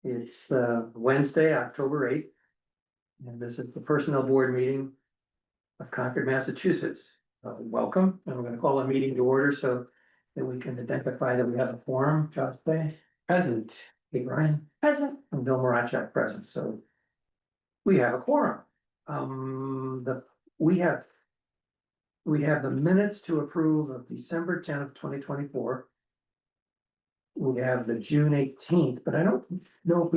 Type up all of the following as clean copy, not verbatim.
It's Wednesday, October 8th. And this is the Personnel Board meeting of Concord, Massachusetts. Welcome, and we're gonna call a meeting to order so that we can identify that we have a quorum. Josh Day, Present. Kate Ryan, Present. and Bill Marachek present, so we have a quorum. We have the minutes to approve of December 10th, 2024. We have the June 18th, but I don't know if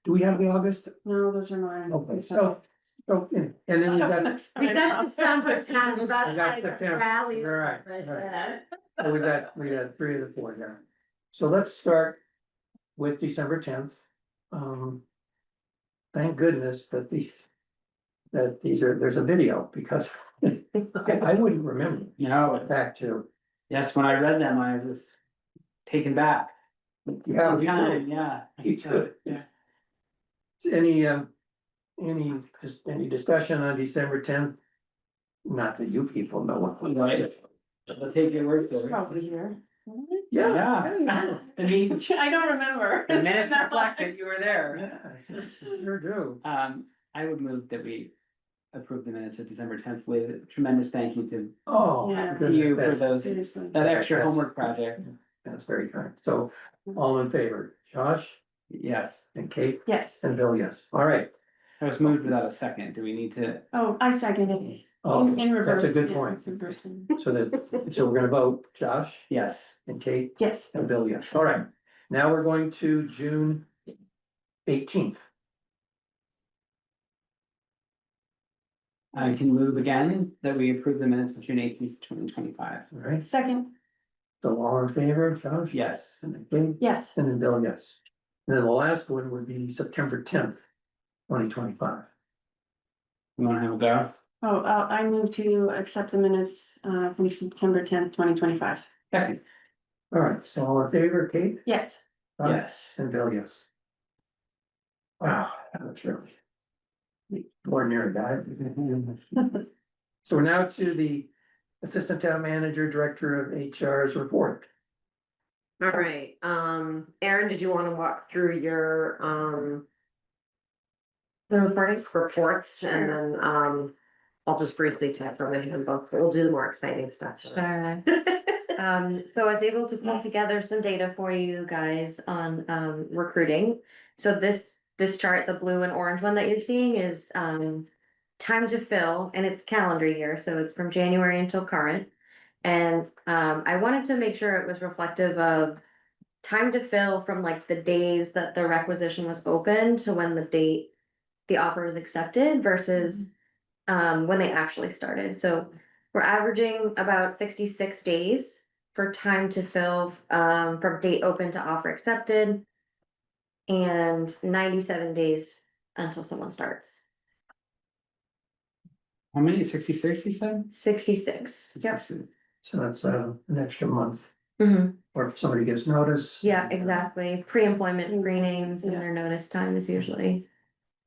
do we have the August? No, those are mine. Okay, so, and then we've got, We got December 10th, we that's got like a September, rally. all right, Right, all right. yeah. So we got 3 of the 4 here. So let's start with December 10th. Thank goodness that there's a video, because I wouldn't remember No, back to. yes, when I read them, I was taken back. Yeah, Big time, yeah. Me too. Yeah. Any discussion on December 10th? Not that you people know what. Right. Let's take your word for it. Probably here. Yeah. I mean, I don't remember. the minutes reflect that you were there. Yeah, sure do. I would move that we approve the minutes of December 10th with a tremendous thank you to Oh. Yeah. goodness, you for that's- those, Seriously. that extra homework project. That's very kind. So all in favor, Josh Yes, and Kate Yes. and Bill, yes. All right. I was moved without a second. Do we need to? Oh, I second it. Oh, In reverse. that's a good yeah, point. it's in reverse. So we're gonna vote Josh Yes. and Kate Yes. and Bill, yes. All right. Now we're going to June 18th. I can move again that we approve the minutes of June 18th, 2025. All right. Second. So all in favor, Josh? Yes. And then Kate? Yes. And then Bill, yes. And then the last one would be September 10th, 2025. You wanna have a go? Oh, I move to accept the minutes from September 10th, 2025. Second. All right, so all in favor, Kate? Yes. Josh? Yes. And Bill, yes. Wow, that's really ordinary guy. So now to the Assistant Town Manager, Director of HR's report. All right, Erin, did you wanna walk through your, The reporting. reports and then, I'll just briefly tap from the handbook, but we'll do the more exciting stuff. first. Sure. So I was able to pull together some data for you guys on recruiting. So this chart, the blue and orange one that you're seeing is time to fill, and it's calendar year, so it's from January until current. And I wanted to make sure it was reflective of time to fill from like the days that the requisition was open to when the date the offer was accepted versus when they actually started. So we're averaging about 66 days for time to fill from date open to offer accepted, and 97 days until someone starts. How many? 66, you said? 66. Yep. 66. So that's an extra month, Mhm. or if somebody gives notice. Yeah, exactly. Pre-employment screenings and Yeah. their notice time is usually.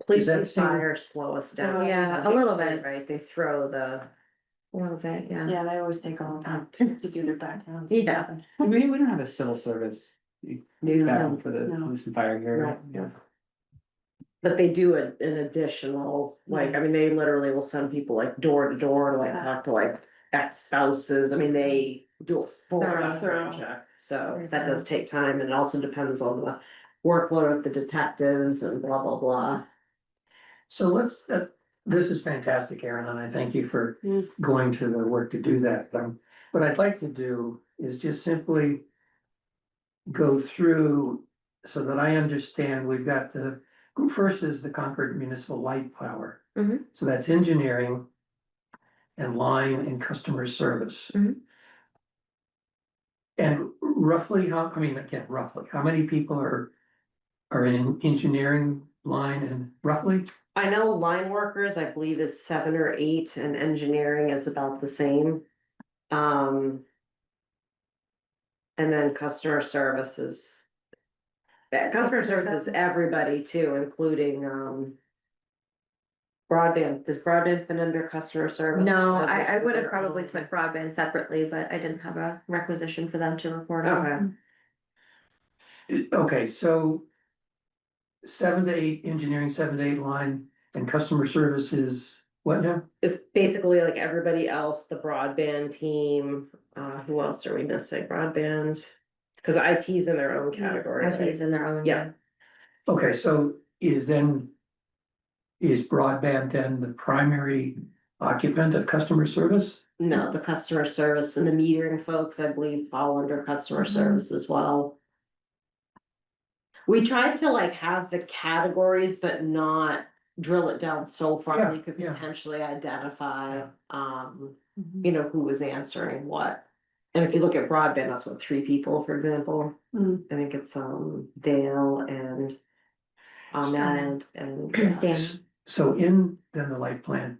Police that and seem- fire slow us down. Yeah, a little bit. Right, they throw the, A little bit, yeah. Yeah, they always take a long time to do their backgrounds. Yeah. We don't have a civil service. Background for the No. police and fire here. Right. Yeah. but they do an additional, like, I mean, they literally will send people like door to door, to like talk to like ex-spouses, I mean, they do a full Thorough. background check. So that does take time, and it also depends on the workload of the detectives and blah, blah, blah. So this is fantastic, Aaron, and I thank you for Mm. going to the work to do that. What I'd like to do is just simply go through so that I understand. We've got first is the Concord Municipal Light Power. Mhm. So that's engineering and line and customer service. Mhm. And roughly roughly, how many people are in engineering line and roughly? I know line workers, I believe is 7 or 8, and engineering is about the same. And then customer services. Yeah, customer service is everybody too, including, broadband. Does broadband fit under customer service? No, I would have probably put broadband separately, but I didn't have a requisition for them to report on. Okay, Okay, so 7 to 8 engineering, 7 to 8 line, and customer service is what now? It's basically like everybody else, the broadband team, who else are we missing? Broadband. Cause IT's in their own category, IT right? is in their own. Yeah. Okay, so is broadband then the primary occupant of customer service? No, the customer service and the metering folks, I believe, fall under customer service as well. We tried to like have the categories, but not drill it down so far, Yeah, we could yeah. potentially identify, Mhm. you know, who was answering what. And if you look at broadband, that's what, 3 people, for example. Mm. I think it's Dale and Ahmed and yeah. Dan, So in then the light plan,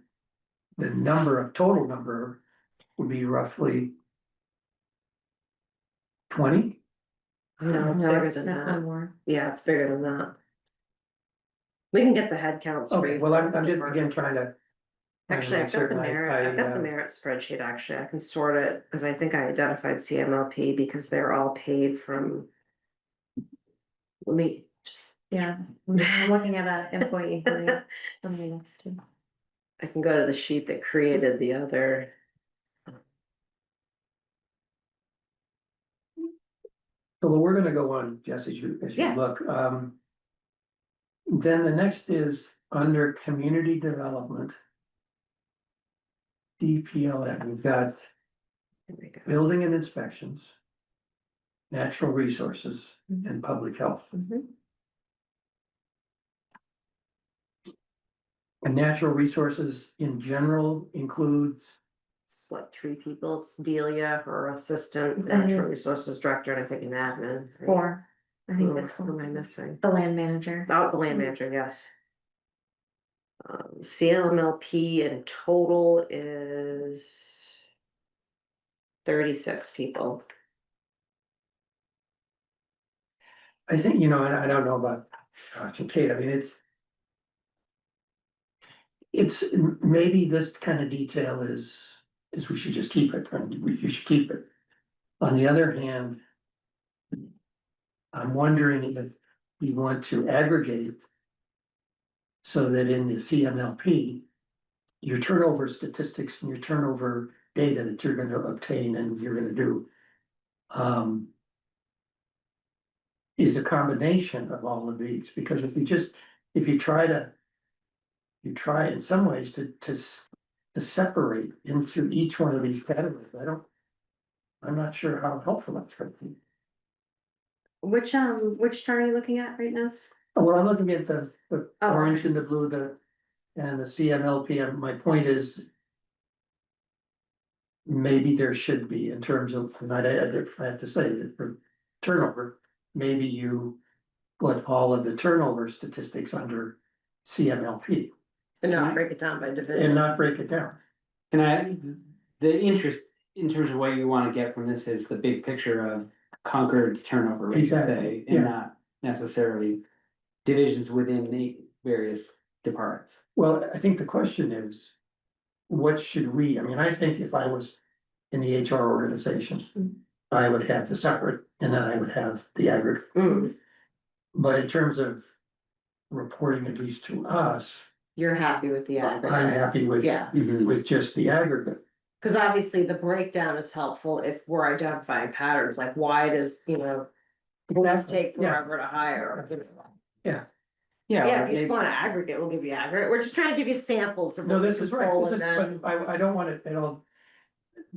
the total number would be roughly 20? No, it's no, bigger it's than definitely that. more. Yeah, it's bigger than that. We can get the head counts. for Okay, you well, I'm for- just again trying to. Actually, I've got the merit, I've got the I, merit spreadsheet, actually, I can sort it, cause I think I identified CMLP because they're all paid from. Let me just, Yeah, I'm looking at a employee who somebody next to. I can go to the sheet that created the other. So we're gonna go on, Jess, as you Yeah. look, then the next is under community development. DPLN, we've got There we go. building and inspections. Natural resources Mm-hmm. and public health. Mhm. And natural resources in general includes, It's what, 3 people, it's Delia, her assistant, That natural is- resources director, and I think an admin. right? 4, I think that's Who am I 4. missing? The land manager. Oh, the land manager, yes. CLMLP in total is 36 people. I think, and I don't know about, Kate, I mean, it's, maybe this kind of detail is we should just keep it, and you should keep it. On the other hand, I'm wondering if you want to aggregate so that in the CMLP, your turnover statistics and your turnover data that you're gonna obtain and you're gonna do is a combination of all of these, because if you try in some ways to separate into each one of these categories, I'm not sure how helpful that's gonna be. Which chart are you looking at right now? Well, I'm looking at the Oh, orange okay. and the blue, and the CMLP, and my point is. Maybe there should be in terms of, and I have to say that for turnover, maybe you put all of the turnover statistics under CMLP And not break it down by and division. not break it down. The interest in terms of what you wanna get from this is the big picture of Concord's turnover rate Exactly, today, yeah. and not necessarily divisions within the various departments. Well, I think the question is, what should I mean, I think if I was in the HR organization, I would have the separate, and then I would have the aggregate. Mm, But in terms of reporting at least to us, You're happy with the I'm aggregate, happy with, yeah, with just the aggregate. cause obviously the breakdown is helpful if we're identifying patterns, like why does, police take Yeah. forever to hire? Yeah, If you just want an aggregate, we'll give you aggregate, we're just trying to give you samples of. No, what we this is can right, pull this and is, then- but I don't want it at all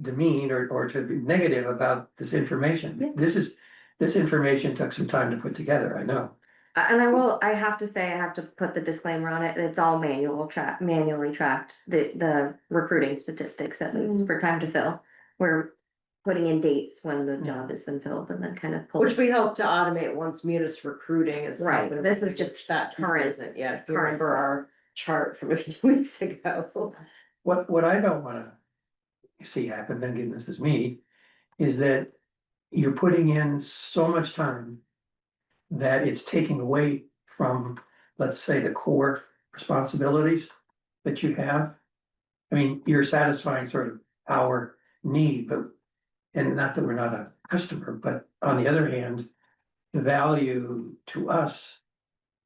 demean or to be negative about this Yeah. information. This information took some time to put together, I know. And I have to say, I have to put the disclaimer on it, it's all manually tracked, the recruiting statistics at least for time to fill. We're putting in dates when the job has been filled and then kind of pull. Which we hope to automate once Munis recruiting is. Right, happening, this is which just that current- isn't yet, if you current. remember our chart from a few weeks ago. What I don't wanna see happen, and again, this is me, is that you're putting in so much time that it's taking away from, let's say, the core responsibilities that you have. I mean, you're satisfying sort of our need, but, and not that we're not a customer, but on the other hand, the value to us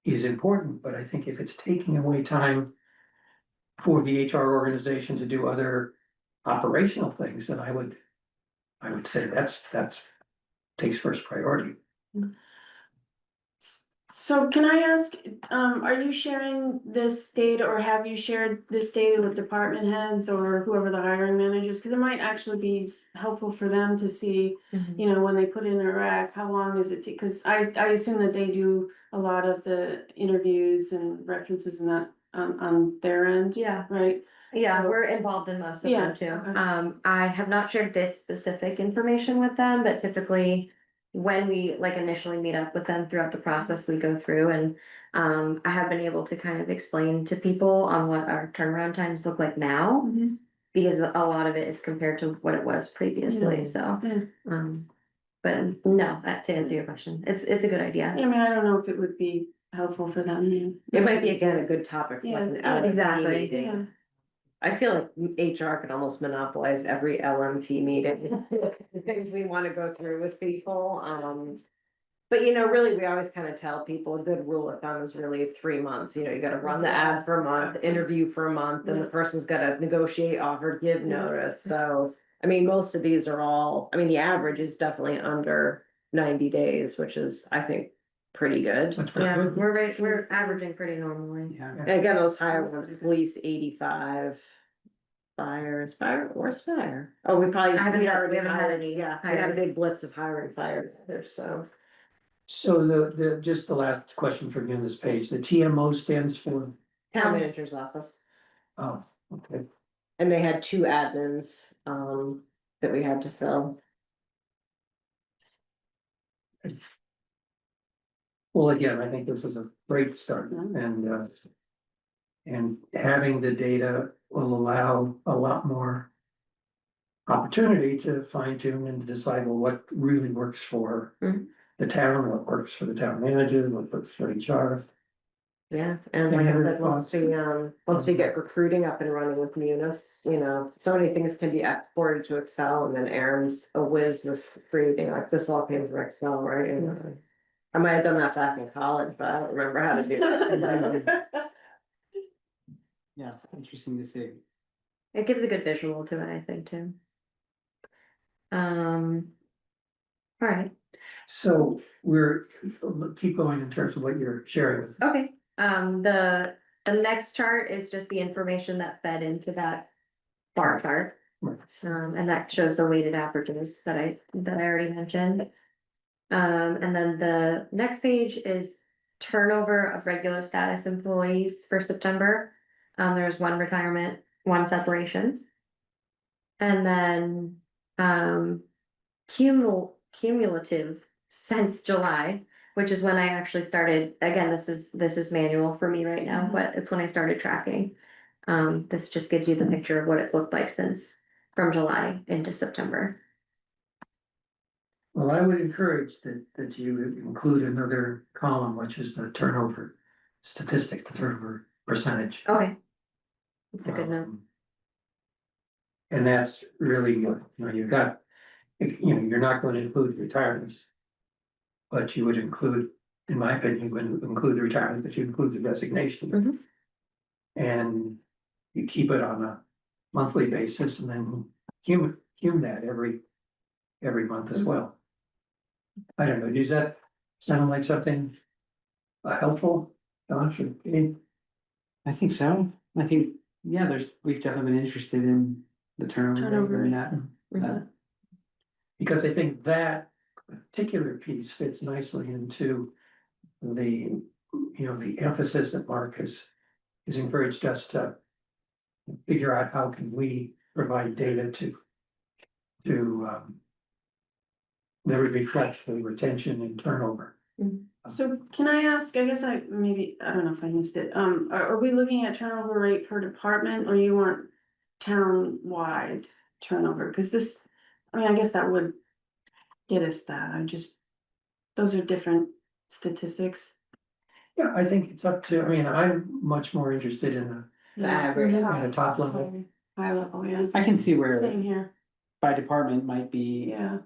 is important, but I think if it's taking away time for the HR organization to do other operational things, then I would say that's takes first priority. So can I ask, are you sharing this data or have you shared this data with department heads or whoever the hiring managers? Cause it might actually be helpful for them to see, you know, when they put in a rack, how long is it? Cause I assume that they do a lot of the interviews and references and that on their end, Yeah, right? yeah, So- we're involved in most of Yeah, them too. okay. I have not shared this specific information with them, but typically. When we like initially meet up with them throughout the process, we go through and I have been able to kind of explain to people on what our turnaround times look like now. Mhm. Because a lot of it is compared to what it was previously, so, but no, to answer your question, it's a good idea. I mean, I don't know if it would be helpful for them. It might be again a good topic. for Yeah, an yeah, LMT exactly. meeting. Yeah. I feel like HR could almost monopolize every LMT meeting. The things we wanna go through with people, but you know, really, we always kind of tell people a good rule of thumb is really 3 months, you know, you gotta run the ad for a month, interview for a month, and the person's gotta negotiate, offer, give notice, so. I mean, most of these are all, I mean, the average is definitely under 90 days, which is, I think, pretty good. That's pretty Yeah, good. we're averaging pretty normally. Yeah. And again, those higher ones, police 85. Where's fire? Oh, we probably. I haven't we had- already we haven't had hired- any Yeah, we had a hired. big blitz of hiring fire there, so. So just the last question from you on this page, the TMO stands for, Town manager's office, oh, okay. and they had 2 admins, that we had to fill. Well, again, I think this is a great start and having the data will allow a lot more opportunity to fine tune and decide, well, what really works for Mhm. the town, what works for the town manager, what works for HR. Yeah, and Any like I other said, once we get recruiting up and running with Munis, you know, so many things can be exported to Excel, and then Aaron's a whiz with creating, like, this all came from Excel, right? And I might have done that back in college, but I don't remember how to do it. Yeah, interesting to see. It gives a good visual to it, I think, too. All right, So keep going in terms of what you're sharing with. okay, the next chart is just the information that fed into that bar chart. Right. And that shows the weighted averages that I already mentioned. And then the next page is turnover of regular status employees for September. There's 1 retirement, 1 separation. And then, cumulative since July, which is when I actually started, again, this is manual for me right now, but it's when I started tracking. This just gives you the picture of what it's looked like since from July into September. Well, I would encourage that you include another column, which is the turnover statistic, the turnover percentage. Okay. That's a good note. And that's really, you've got, you're not going to include retirements. But you would include, in my opinion, you would include the retirement, but you include the resignation. Mhm. And you keep it on a monthly basis and then cume that every month as well. I don't know, does that sound like something helpful, Josh, or Kate? I think so. I think, yeah, we've definitely been interested in the turnover rate and that. Mhm. Because I think that particular piece fits nicely into the, the emphasis that Mark has encouraged us to figure out how can we provide data to that reflects the retention and turnover. So can I ask, I guess I don't know if I missed it, are we looking at turnover rate per department or you want town-wide turnover? Cause this, I mean, I guess that would get us that, those are different statistics. Yeah, I think it's up to, I mean, I'm much more interested in The average. the top level. High level, yeah. I can see where Same here, by department might be yeah.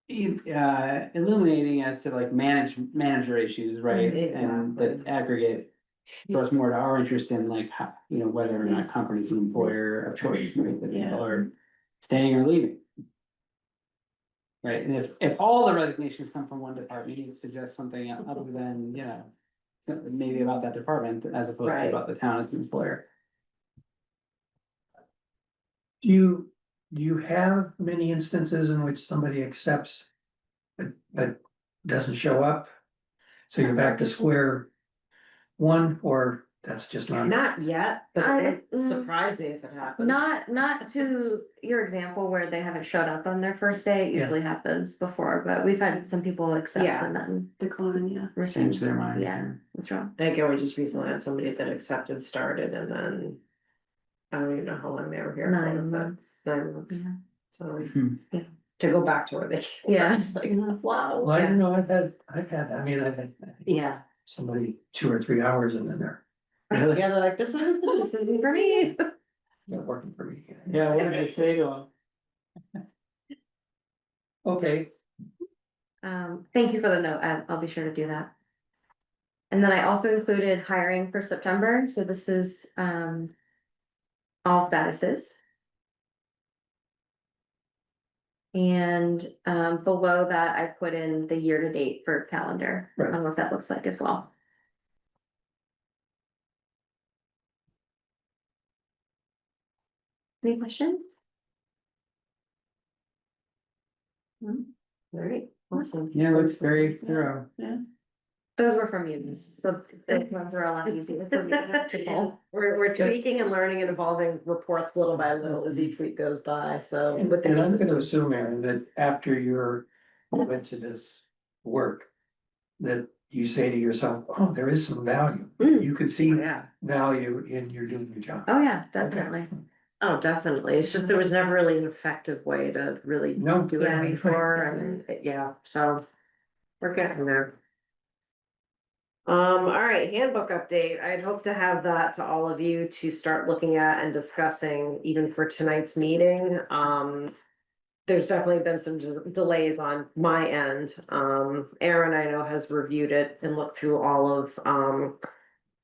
illuminating as to like manager issues, right? And that Exactly. aggregate draws more to our interest in like, how, you know, whether or not Concord is an employer of choice, right? That Yeah. people are staying or leaving. Right, and if all the resignations come from one department, it suggests something other than, you know, maybe about that department as opposed to Right. about the town as the employer. Do you have many instances in which somebody accepts but doesn't show up? So you're back to square one, or that's just not? Not yet, but I- it would surprise me if it happens. Not to your example where they haven't showed up on their first day, it Yeah. usually happens before, but we've had some people accept Yeah. and then Decline, yeah. rescind. Change their mind. Yeah, that's wrong. I think we just recently had somebody that accepted, started, and then I don't even know how long they were here. for, 9 but months. 9 months, Yeah. so. Hmm. Yeah. To go back to where they came. Yeah. from, It's like, wow. Well, I don't know, I've had, I mean, I've had Yeah, somebody 2 or 3 hours and then they're yeah, they're like, this isn't, This isn't for me. not working for me. Yeah, what did I say to them? Okay, Thank you for the note. I'll be sure to do that. And then I also included hiring for September, so this is, all statuses. And, below that, I put in the year-to-date for calendar, Right. on what that looks like as well. Any questions? Alright, awesome. Yeah, it looks very thorough. Those were from you, so those ones are a lot easier for me to pull. We're tweaking and learning and evolving reports little by little as each week goes by, so. and with the and new I'm gonna system. assume, Aaron, that after you went to this work, that you say to yourself, oh, there is some value. Mm. You could see Yeah, value in your doing your job. Oh, yeah, definitely. oh, definitely, it's just there was never really an effective way to really No. do it Yeah. before, and yeah, so. We're getting there. All right, handbook update. I'd hope to have that to all of you to start looking at and discussing even for tonight's meeting. There's definitely been some delays on my end. Aaron, I know, has reviewed it and looked through all of,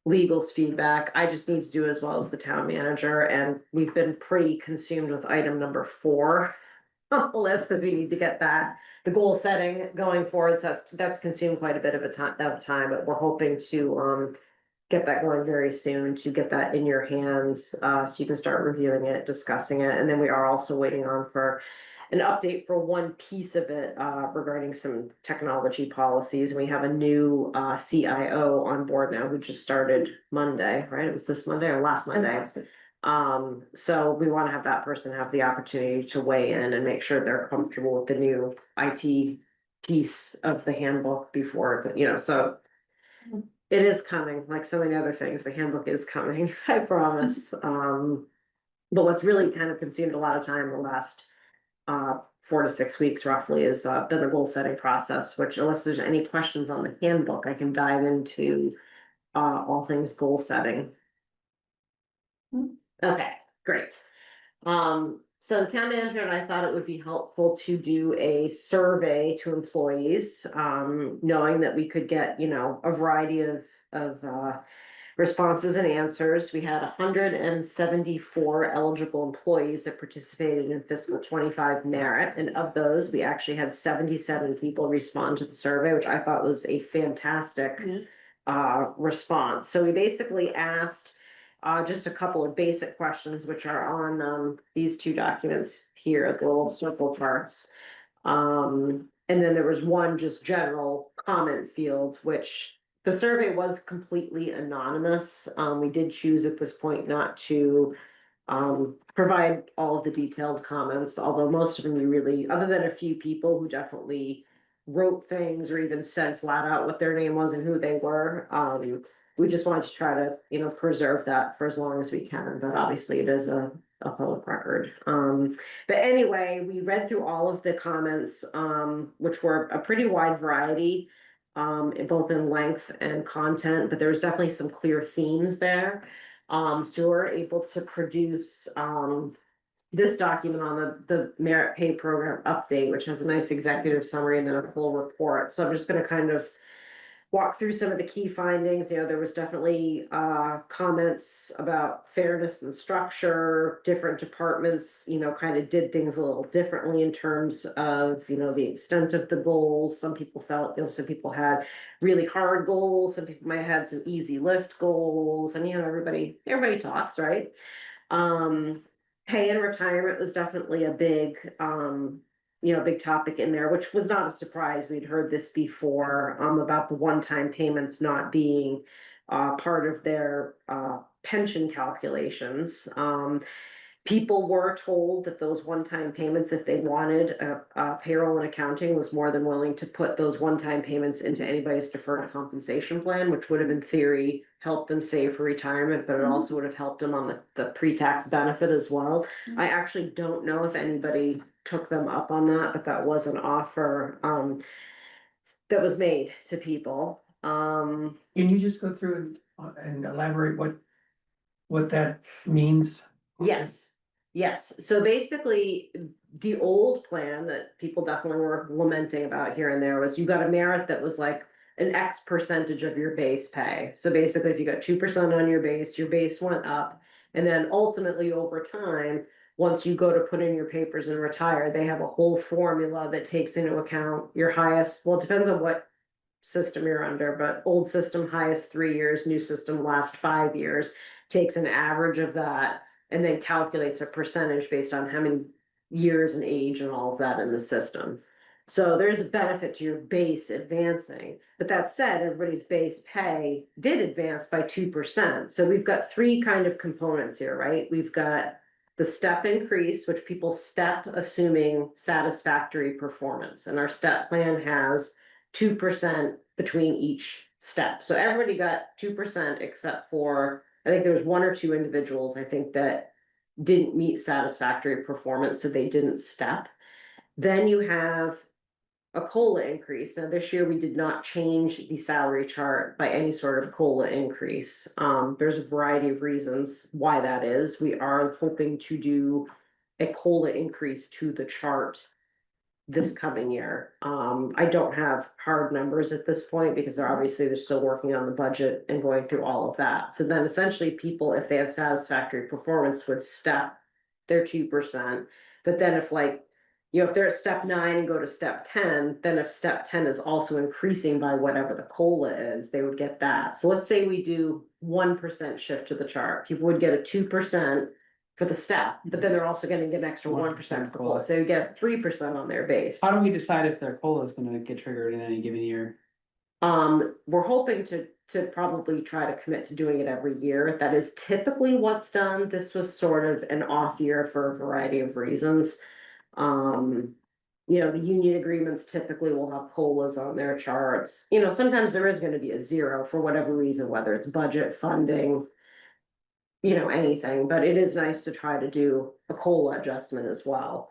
legal's feedback. I just need to do as well as the town manager, and we've been pretty consumed with item number 4 on the list, because we need to get that, the goal setting going forward. So that's consumed quite a bit of time, but we're hoping to get that going very soon, to get that in your hands, so you can start reviewing it, discussing it. And then we are also waiting on for an update for one piece of it, regarding some technology policies. We have a new CIO on board now who just started Monday, right? It was this Monday or last Monday. So we want to have that person have the opportunity to weigh in and make sure they're comfortable with the new IT piece of the handbook before, you know, so. It is coming, like so many other things, the handbook is coming, I promise. But what's really kind of consumed a lot of time in the last 4 to 6 weeks roughly is been the goal setting process, which unless there's any questions on the handbook, I can dive into all things goal setting. Okay, great. So the town manager and I thought it would be helpful to do a survey to employees, knowing that we could get, you know, a variety of responses and answers. We had 174 eligible employees that participated in fiscal 25 merit, and of those, we actually had 77 people respond to the survey, which I thought was a fantastic response. So we basically asked just a couple of basic questions, which are on these 2 documents here, the little circle charts. And then there was one just general comment field, which the survey was completely anonymous. We did choose at this point not to provide all of the detailed comments, although most of them you really, other than a few people who definitely wrote things or even said flat out what their name was and who they were. We just wanted to try to, you know, preserve that for as long as we can, but obviously it is a public record. But anyway, we read through all of the comments, which were a pretty wide variety, both in length and content, but there was definitely some clear themes there. So we're able to produce this document on the merit pay program update, which has a nice executive summary and then a full report. So I'm just gonna kind of walk through some of the key findings. You know, there was definitely comments about fairness and structure. Different departments, you know, kind of did things a little differently in terms of, you know, the extent of the goals. Some people felt, you know, some people had really hard goals, some people might have had some easy lift goals, and you know, everybody talks, right? Pay and retirement was definitely a big you know, big topic in there, which was not a surprise. We'd heard this before, about the one-time payments not being part of their pension calculations. People were told that those one-time payments, if they wanted, payroll and accounting was more than willing to put those one-time payments into anybody's deferred compensation plan, which would have in theory helped them save for retirement, but it Mhm. also would have helped them on the pre-tax benefit as well. Mhm. I actually don't know if anybody took them up on that, but that was an offer that was made to people. Can you just go through and elaborate what that means? Yes, yes. So basically, the old plan that people definitely were lamenting about here and there was you got a merit that was like an X percentage of your base pay. So basically, if you got 2% on your base went up. And then ultimately over time, once you go to put in your papers and retire, they have a whole formula that takes into account your highest, well, it depends on what system you're under, but old system highest 3 years, new system last 5 years, takes an average of that and then calculates a percentage based on how many years and age and all of that in the system. So there's a benefit to your base advancing, but that said, everybody's base pay did advance by 2%. So we've got three kind of components here, right? We've got the step increase, which people step assuming satisfactory performance, and our step plan has 2% between each step. So everybody got 2% except for, I think there was one or two individuals, I think, that didn't meet satisfactory performance, so they didn't step. Then you have a COLA increase. Now this year we did not change the salary chart by any sort of COLA increase. There's a variety of reasons why that is. We are hoping to do a COLA increase to the chart this coming year. I don't have hard numbers at this point because they're still working on the budget and going through all of that. So then essentially people, if they have satisfactory performance, would step their 2%. But then if like, you know, if they're at step 9 and go to step 10, then if step 10 is also increasing by whatever the COLA is, they would get that. So let's say we do 1% shift to the chart, people would get a 2% for the step, but then they're also gonna get an extra 1% for the COLA, so you get 3% on their base. How do we decide if their COLA is gonna get triggered in any given year? We're hoping to probably try to commit to doing it every year. That is typically what's done. This was sort of an off year for a variety of reasons. You know, the union agreements typically will have COLAs on their charts. You know, sometimes there is gonna be a zero for whatever reason, whether it's budget, funding, you know, anything, but it is nice to try to do a COLA adjustment as well.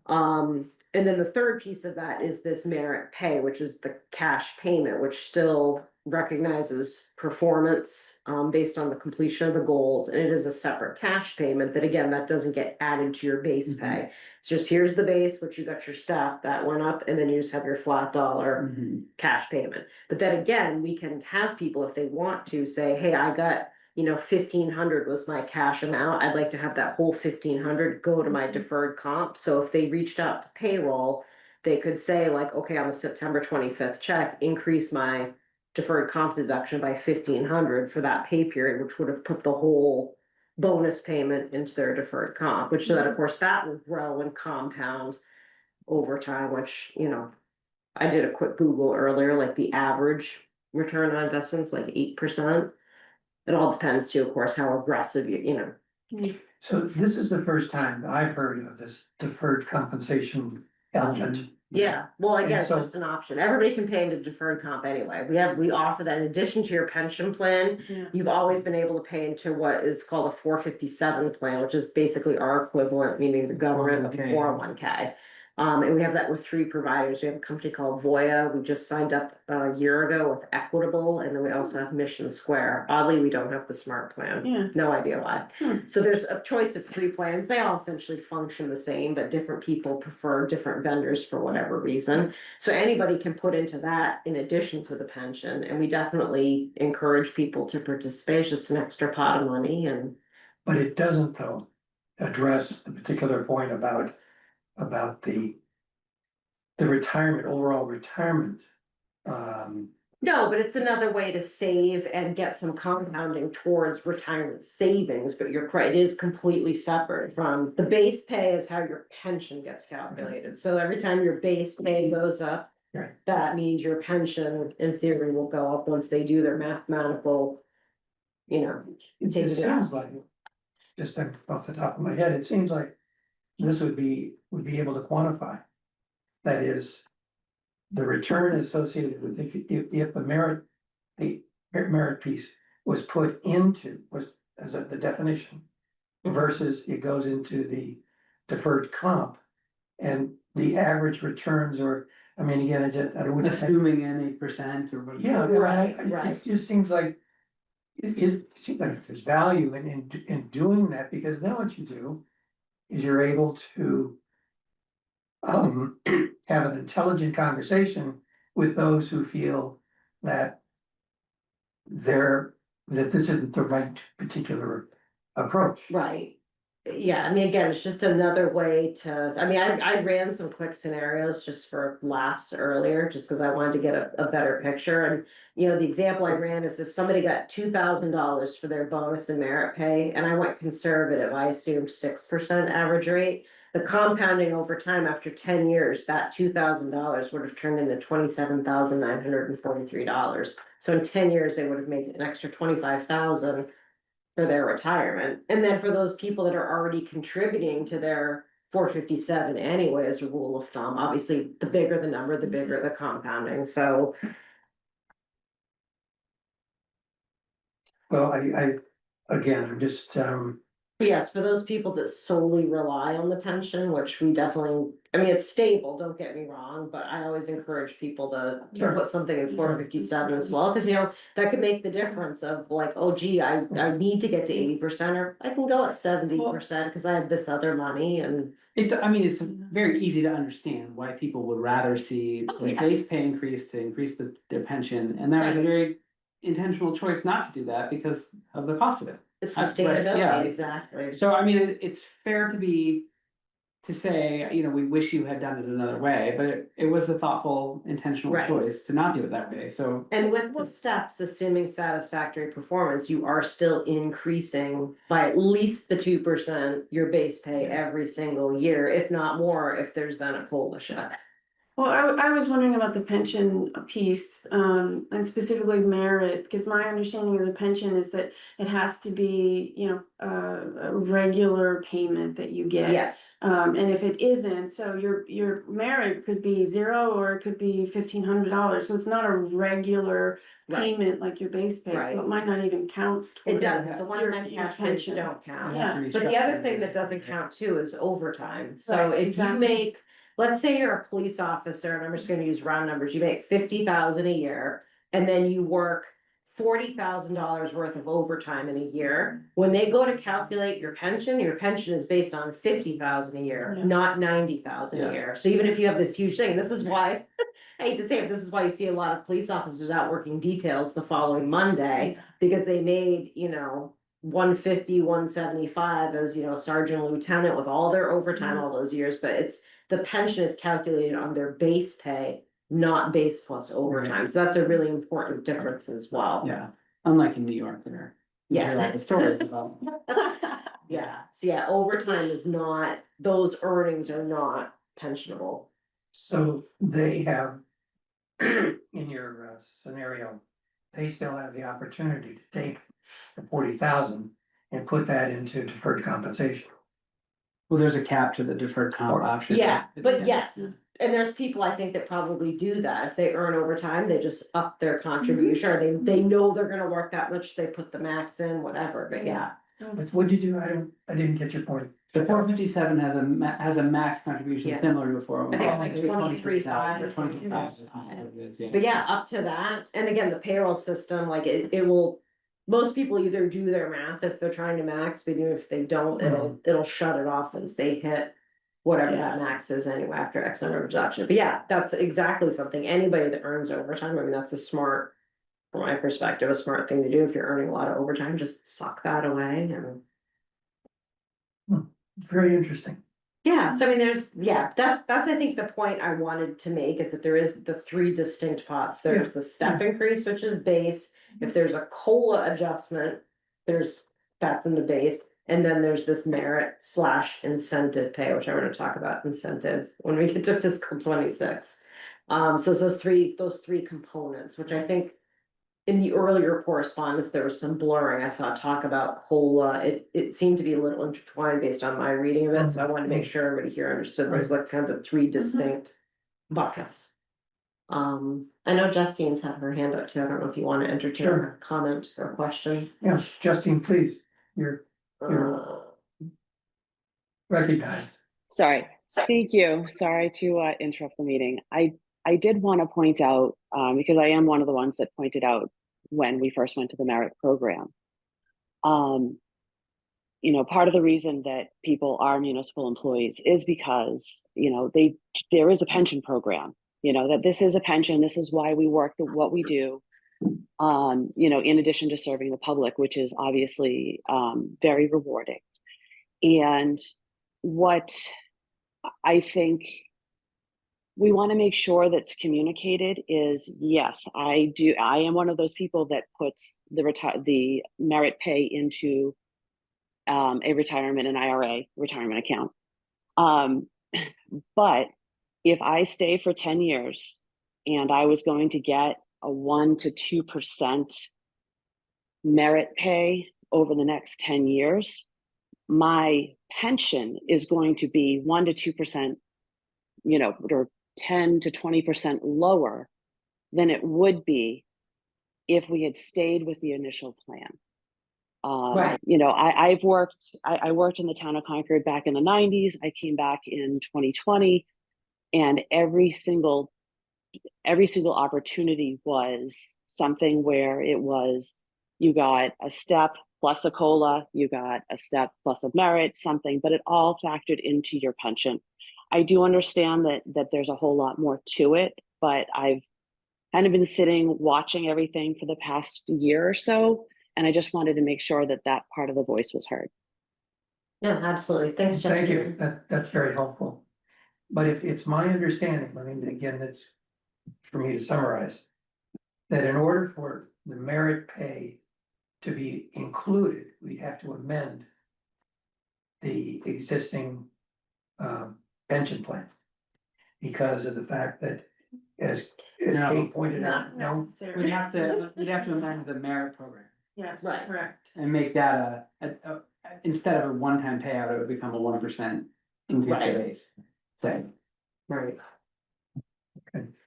And then the third piece of that is this merit pay, which is the cash payment, which still recognizes performance based on the completion of the goals, and it is a separate cash payment that, again, that doesn't get added to your base pay. It's just here's the base, which you got your step that went up, and then you just have your flat dollar cash payment. But then again, we can have people, if they want to, say, hey, I got, you know, 1,500 was my cash amount. I'd like to have that whole 1,500 go to my deferred comp. So if they reached out to payroll, they could say like, okay, on the September 25th check, increase my deferred comp deduction by 1,500 for that pay period, which would have put the whole bonus payment into their deferred comp, which so that of course that will grow and compound over time, which, you know, I did a quick Google earlier, like the average return on investments, like 8%. It all depends too, of course, how aggressive you know. So this is the first time I've heard of this deferred compensation element. Yeah, well, again, And it's so- just an option. Everybody can pay into deferred comp anyway. We offer that in addition to your pension plan. Yeah. You've always been able to pay into what is called a 457 plan, which is basically our equivalent, meaning the government of a 401k. And we have that with 3 providers. We have a company called Voya. We just signed up a year ago with Equitable, and then we also have Mission Square. Oddly, we don't have the Smart Plan. Yeah. No idea why. Hmm. So there's a choice of 3 plans. They all essentially function the same, but different people prefer different vendors for whatever reason. So anybody can put into that in addition to the pension, and we definitely encourage people to participate. It's just an extra pot of money and. But it doesn't though address the particular point about the retirement, overall retirement. No, but it's another way to save and get some compounding towards retirement savings, but you're correct, it is completely separate from, the base pay is how your pension gets calculated. So every time your base pay goes up. Right. That means your pension in theory will go up once they do their mathematical. You know, It Take it seems out. like, just off the top of my head, it seems like this would be able to quantify. That is, the return associated with if the merit piece was put into, was as the definition. Versus it goes into the deferred comp. And the average returns are, I mean, again, I wouldn't. Assuming an 8% or whatever. Yeah, Right. it just seems like. It seems like there's value in doing that, because then what you do is you're able to. Have an intelligent conversation with those who feel that. That this isn't the right particular approach. right. Yeah, I mean, again, it's just another way to, I mean, I ran some quick scenarios just for laughs earlier, just because I wanted to get a better picture. And, you know, the example I ran is if somebody got $2,000 for their bonus and merit pay, and I went conservative, I assumed 6% average rate. The compounding over time after 10 years, that $2,000 would have turned into $27,943. So in 10 years, they would have made an extra 25,000 for their retirement. And then for those people that are already contributing to their 457 anyway, as a rule of thumb, obviously, the bigger the number, the bigger the compounding. So Well, again, I'm just, yes, for those people that solely rely on the pension, which we definitely, I mean, it's stable, don't get me wrong, but I always encourage people to Sure. put something in 457 as well, because you know, that could make the difference of like, oh gee, I need to get to 80%, or I can go at 70% because I have this other money and. I mean, it's very easy to understand why people would rather see Oh, the yeah. base pay increase to increase their pension, and that was a very intentional choice not to do that because of the cost of it. It's Right, sustainability, yeah. exactly. So I mean, it's fair to say, you know, we wish you had done it another way, but it was a thoughtful, intentional Right. choice to not do it that way, so. And with the steps, assuming satisfactory performance, you are still increasing by at least the 2% your base pay every single year, if not more, if there's then a COLA shift. Well, I was wondering about the pension piece, and specifically merit, because my understanding of the pension is that it has to be, you know, a regular payment that you get. Yes, And if it isn't, so your merit could be 0 or it could be $1,500, so it's not a regular right, payment like your base pay, Right. so it might not even count. it toward does, Yeah. the one your- time your cash rates pension. don't count. Yeah. But the other thing that doesn't count too is overtime, so Right, if you exactly. make, let's say you're a police officer, and I'm just gonna use round numbers, you make 50,000 a year. And then you work $40,000 worth of overtime in a year, when they go to calculate your pension is based on 50,000 a year, Yeah. not 90,000 Yeah. a year. So even if you have this huge thing, this is why. I hate to say it, this is why you see a lot of police officers out working details the following Monday, because they made, you know. 150, 175 as, you know, sergeant, lieutenant with all their overtime all those years, but it's, the pension is calculated on their base pay, not base plus overtime, so that's a really important difference as well. Yeah, unlike in New York, there. you hear all the stories about. Yeah, so yeah, overtime is not, those earnings are not pensionable. so they have. In your scenario, they still have the opportunity to take the 40,000 and put that into deferred compensation. Well, there's a cap to the deferred comp Or- option. Yeah, but Yeah. yes, and there's people I think that probably do that, if they earn overtime, they just up their contribution, or they know they're gonna work that much, they put the max in, whatever, but yeah. But what did you, I didn't get your point. The 457 has a max contribution Yeah. similar to a 401. I think it's like 23,500 or or something. 23,500, But yeah, up to that, and again, the payroll system, like it will. Most people either do their math if they're trying to max, but even if they don't, it'll shut it off once they hit. Whatever that max is anyway, after X number of deduction, but yeah, that's exactly something, anybody that earns overtime, I mean, that's a smart. From my perspective, a smart thing to do, if you're earning a lot of overtime, just suck that away and. Very interesting. Yeah, so I mean, that's I think the point I wanted to make is that there is the three distinct pots. There's the step increase, which is base. If there's a COLA adjustment, that's in the base. And then there's this merit / incentive pay, which I'm gonna talk about incentive when we get to fiscal 26. So it's those three components, which I think. In the earlier correspondence, there was some blurring. I saw talk about COLA. It seemed to be a little intertwined based on my reading of it, so I wanted to make sure everybody here understood those like kind of the three distinct buckets. I know Justine's had her hand up too. I don't know if you want to entertain Sure. a comment or question. Yeah, Justine, please, you're Uh, recognized. Sorry, thank you. Sorry to interrupt the meeting. I did want to point out, because I am one of the ones that pointed out when we first went to the merit program. You know, part of the reason that people are municipal employees is because, you know, there is a pension program, you know, that this is a pension, this is why we work what we do. You know, in addition to serving the public, which is obviously very rewarding. And what I think we want to make sure that's communicated is, yes, I am one of those people that puts the merit pay into a retirement, an IRA retirement account. But if I stay for 10 years and I was going to get a 1 to 2% merit pay over the next 10 years, my pension is going to be 1 to 2%, you know, or 10 to 20% lower than it would be if we had stayed with the initial plan. Right. You know, I worked in the town of Concord back in the 90s. I came back in 2020, and every single opportunity was something where it was, you got a step plus a COLA, you got a step plus a merit, something, but it all factored into your pension. I do understand that there's a whole lot more to it, but I've kind of been sitting watching everything for the past year or so, and I just wanted to make sure that part of the voice was heard. Yeah, absolutely. Thanks, Jeff. Thank you, that's very helpful. But if it's my understanding, I mean, again, that's for me to summarize. That in order for the merit pay to be included, we have to amend the existing pension plan. Because of the fact that, as No. Kate pointed out, Not no, necessarily. We'd have to amend the merit program Yes, Right. correct. and make that instead of a one-time payout, it would become a 1% increase Right. to base. Say, Right,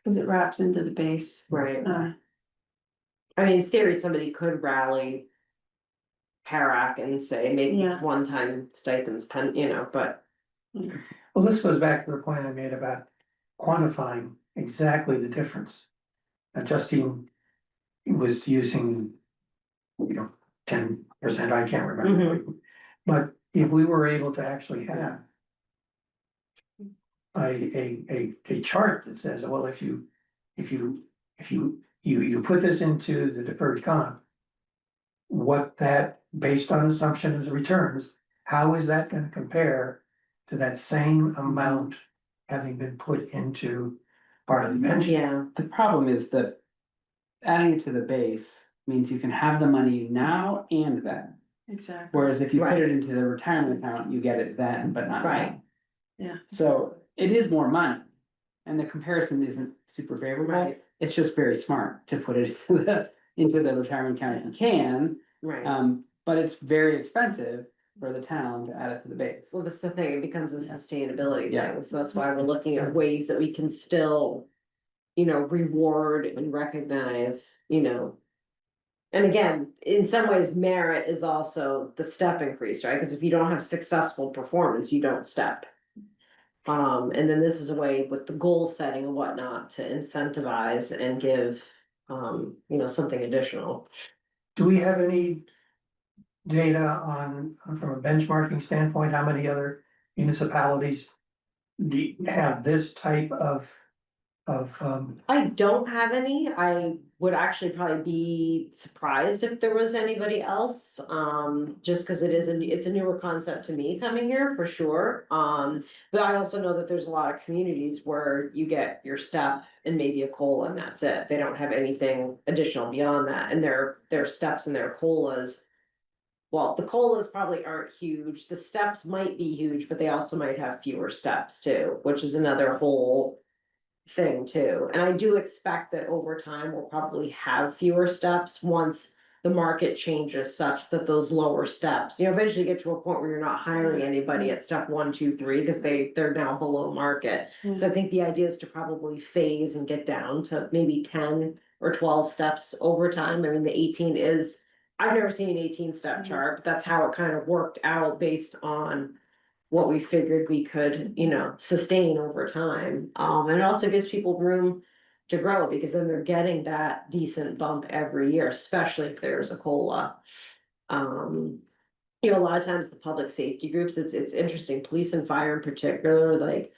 Cause it wraps into the base. right. Uh, I mean, in theory, somebody could rally. Parac and say, make these Yeah. one-time stipends, you know, but. well, this goes back to the point I made about quantifying exactly the difference. Justine was using, you know, 10%, I can't remember. But if we were able to actually have a chart that says, well, if you put this into the deferred comp, what that, based on assumption as returns, how is that gonna compare to that same amount having been put into part of the pension? Yeah, the problem is that adding it to the base means you can have the money now and then. exactly. Whereas if you put Right. it into the retirement account, you get it then, but not Right. now. Yeah. So it is more money. And the comparison isn't super favorable. Right. It's just very smart to put it into the retirement account if you can. right. But it's very expensive for the town to add it to the base. Well, that's the thing, it becomes a sustainability Yeah. thing, so that's why we're looking at ways that we can still. You know, reward and recognize, you know. And again, in some ways, merit is also the step increase, right? Because if you don't have successful performance, you don't step. And then this is a way with the goal setting and whatnot to incentivize and give, something additional. Do we have any data on, from a benchmarking standpoint, how many other municipalities have this type of, I don't have any. I would actually probably be surprised if there was anybody else. Just because it's a newer concept to me coming here for sure. But I also know that there's a lot of communities where you get your step and maybe a COLA and that's it. They don't have anything additional beyond that. And their steps and their COLAs. Well, the COLAs probably aren't huge. The steps might be huge, but they also might have fewer steps too, which is another whole thing too. And I do expect that over time, we'll probably have fewer steps once the market changes such that those lower steps, eventually get to a point where you're not hiring anybody at step 1, 2, 3, because they're now below market. So I think the idea is to probably phase and get down to maybe 10 or 12 steps over time. I mean, the 18 is, I've never seen an 18-step chart, but that's how it kind of worked out based on what we figured we could, sustain over time. And it also gives people room to grow because then they're getting that decent bump every year, especially if there's a COLA. A lot of times the public safety groups, it's interesting, police and fire in particular, like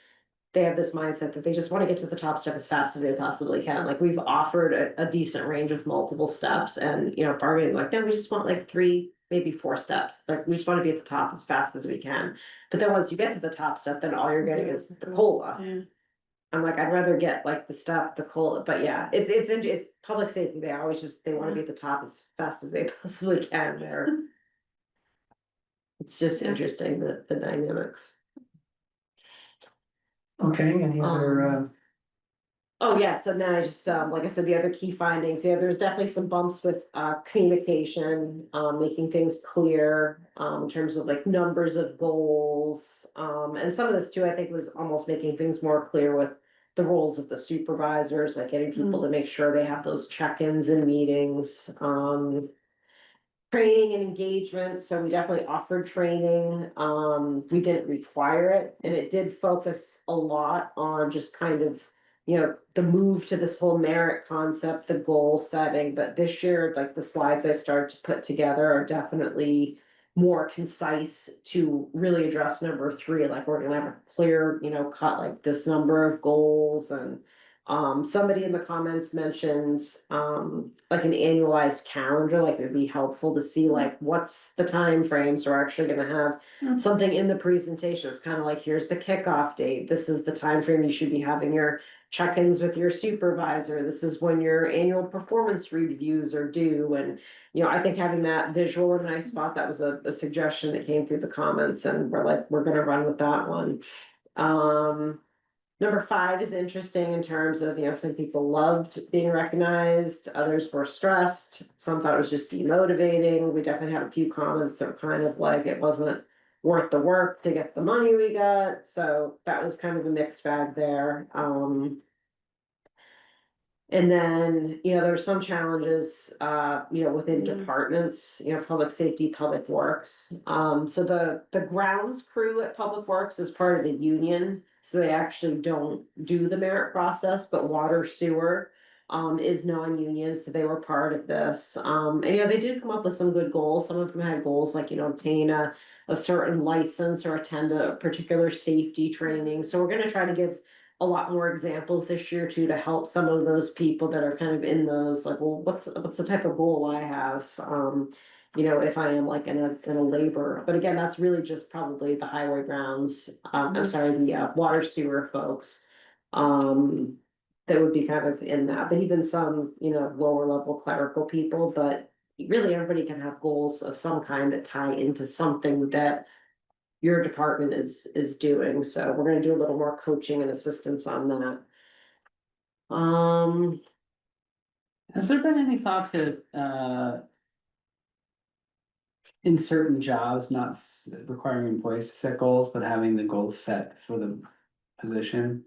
they have this mindset that they just want to get to the top step as fast as they possibly can. Like we've offered a decent range of multiple steps and, bargaining like, no, we just want like 3, maybe 4 steps. Like we just want to be at the top as fast as we can. But then once you get to the top step, then all you're getting is the COLA. Yeah. I'm like, I'd rather get like the step, the COLA, but yeah, it's public safety. They always they want to be at the top as fast as they possibly can there. It's just interesting, the dynamics. okay, any other, Oh, yeah, so now I just, like I said, the other key findings, there's definitely some bumps with communication, making things clear. In terms of like numbers of goals, and some of this too, I think was almost making things more clear with the roles of the supervisors, like getting people to make sure they have those check-ins and meetings, training and engagement, so we definitely offered training, we didn't require it, and it did focus a lot on just kind of. The move to this whole merit concept, the goal setting, but this year, like the slides I've started to put together are definitely more concise to really address number 3, like we're gonna have a clear, cut like this number of goals and. Somebody in the comments mentioned, like an annualized calendar, like it'd be helpful to see like what's the time frames we're actually gonna have something in the presentation. It's kind of like, here's the kickoff date. This is the time frame you should be having your check-ins with your supervisor. This is when your annual performance reviews are due. And, I think having that visual in a nice spot, that was a suggestion that came through the comments and we're gonna run with that one. Number 5 is interesting in terms of, some people loved being recognized, others were stressed, some thought it was just demotivating. We definitely had a few comments that were kind of like it wasn't worth the work to get the money we got, so that was kind of a mixed bag there. And then, there were some challenges, within departments, public safety, public works. So the grounds crew at Public Works is part of the union, so they actually don't do the merit process, but water sewer is non-union, so they were part of this. And they did come up with some good goals. Some of them had goals like, obtain a certain license or attend a particular safety training. So we're gonna try to give a lot more examples this year too, to help some of those people that are kind of in those, like, well, what's the type of goal I have? If I am like in a labor, but again, that's really just probably the highway grounds, I'm sorry, the water sewer folks. That would be kind of in that, but even some, lower level clerical people, but really everybody can have goals of some kind that tie into something that your department is doing, so we're gonna do a little more coaching and assistance on that. Has there been any thought to, in certain jobs, not requiring employees to set goals, but having the goals set for the position?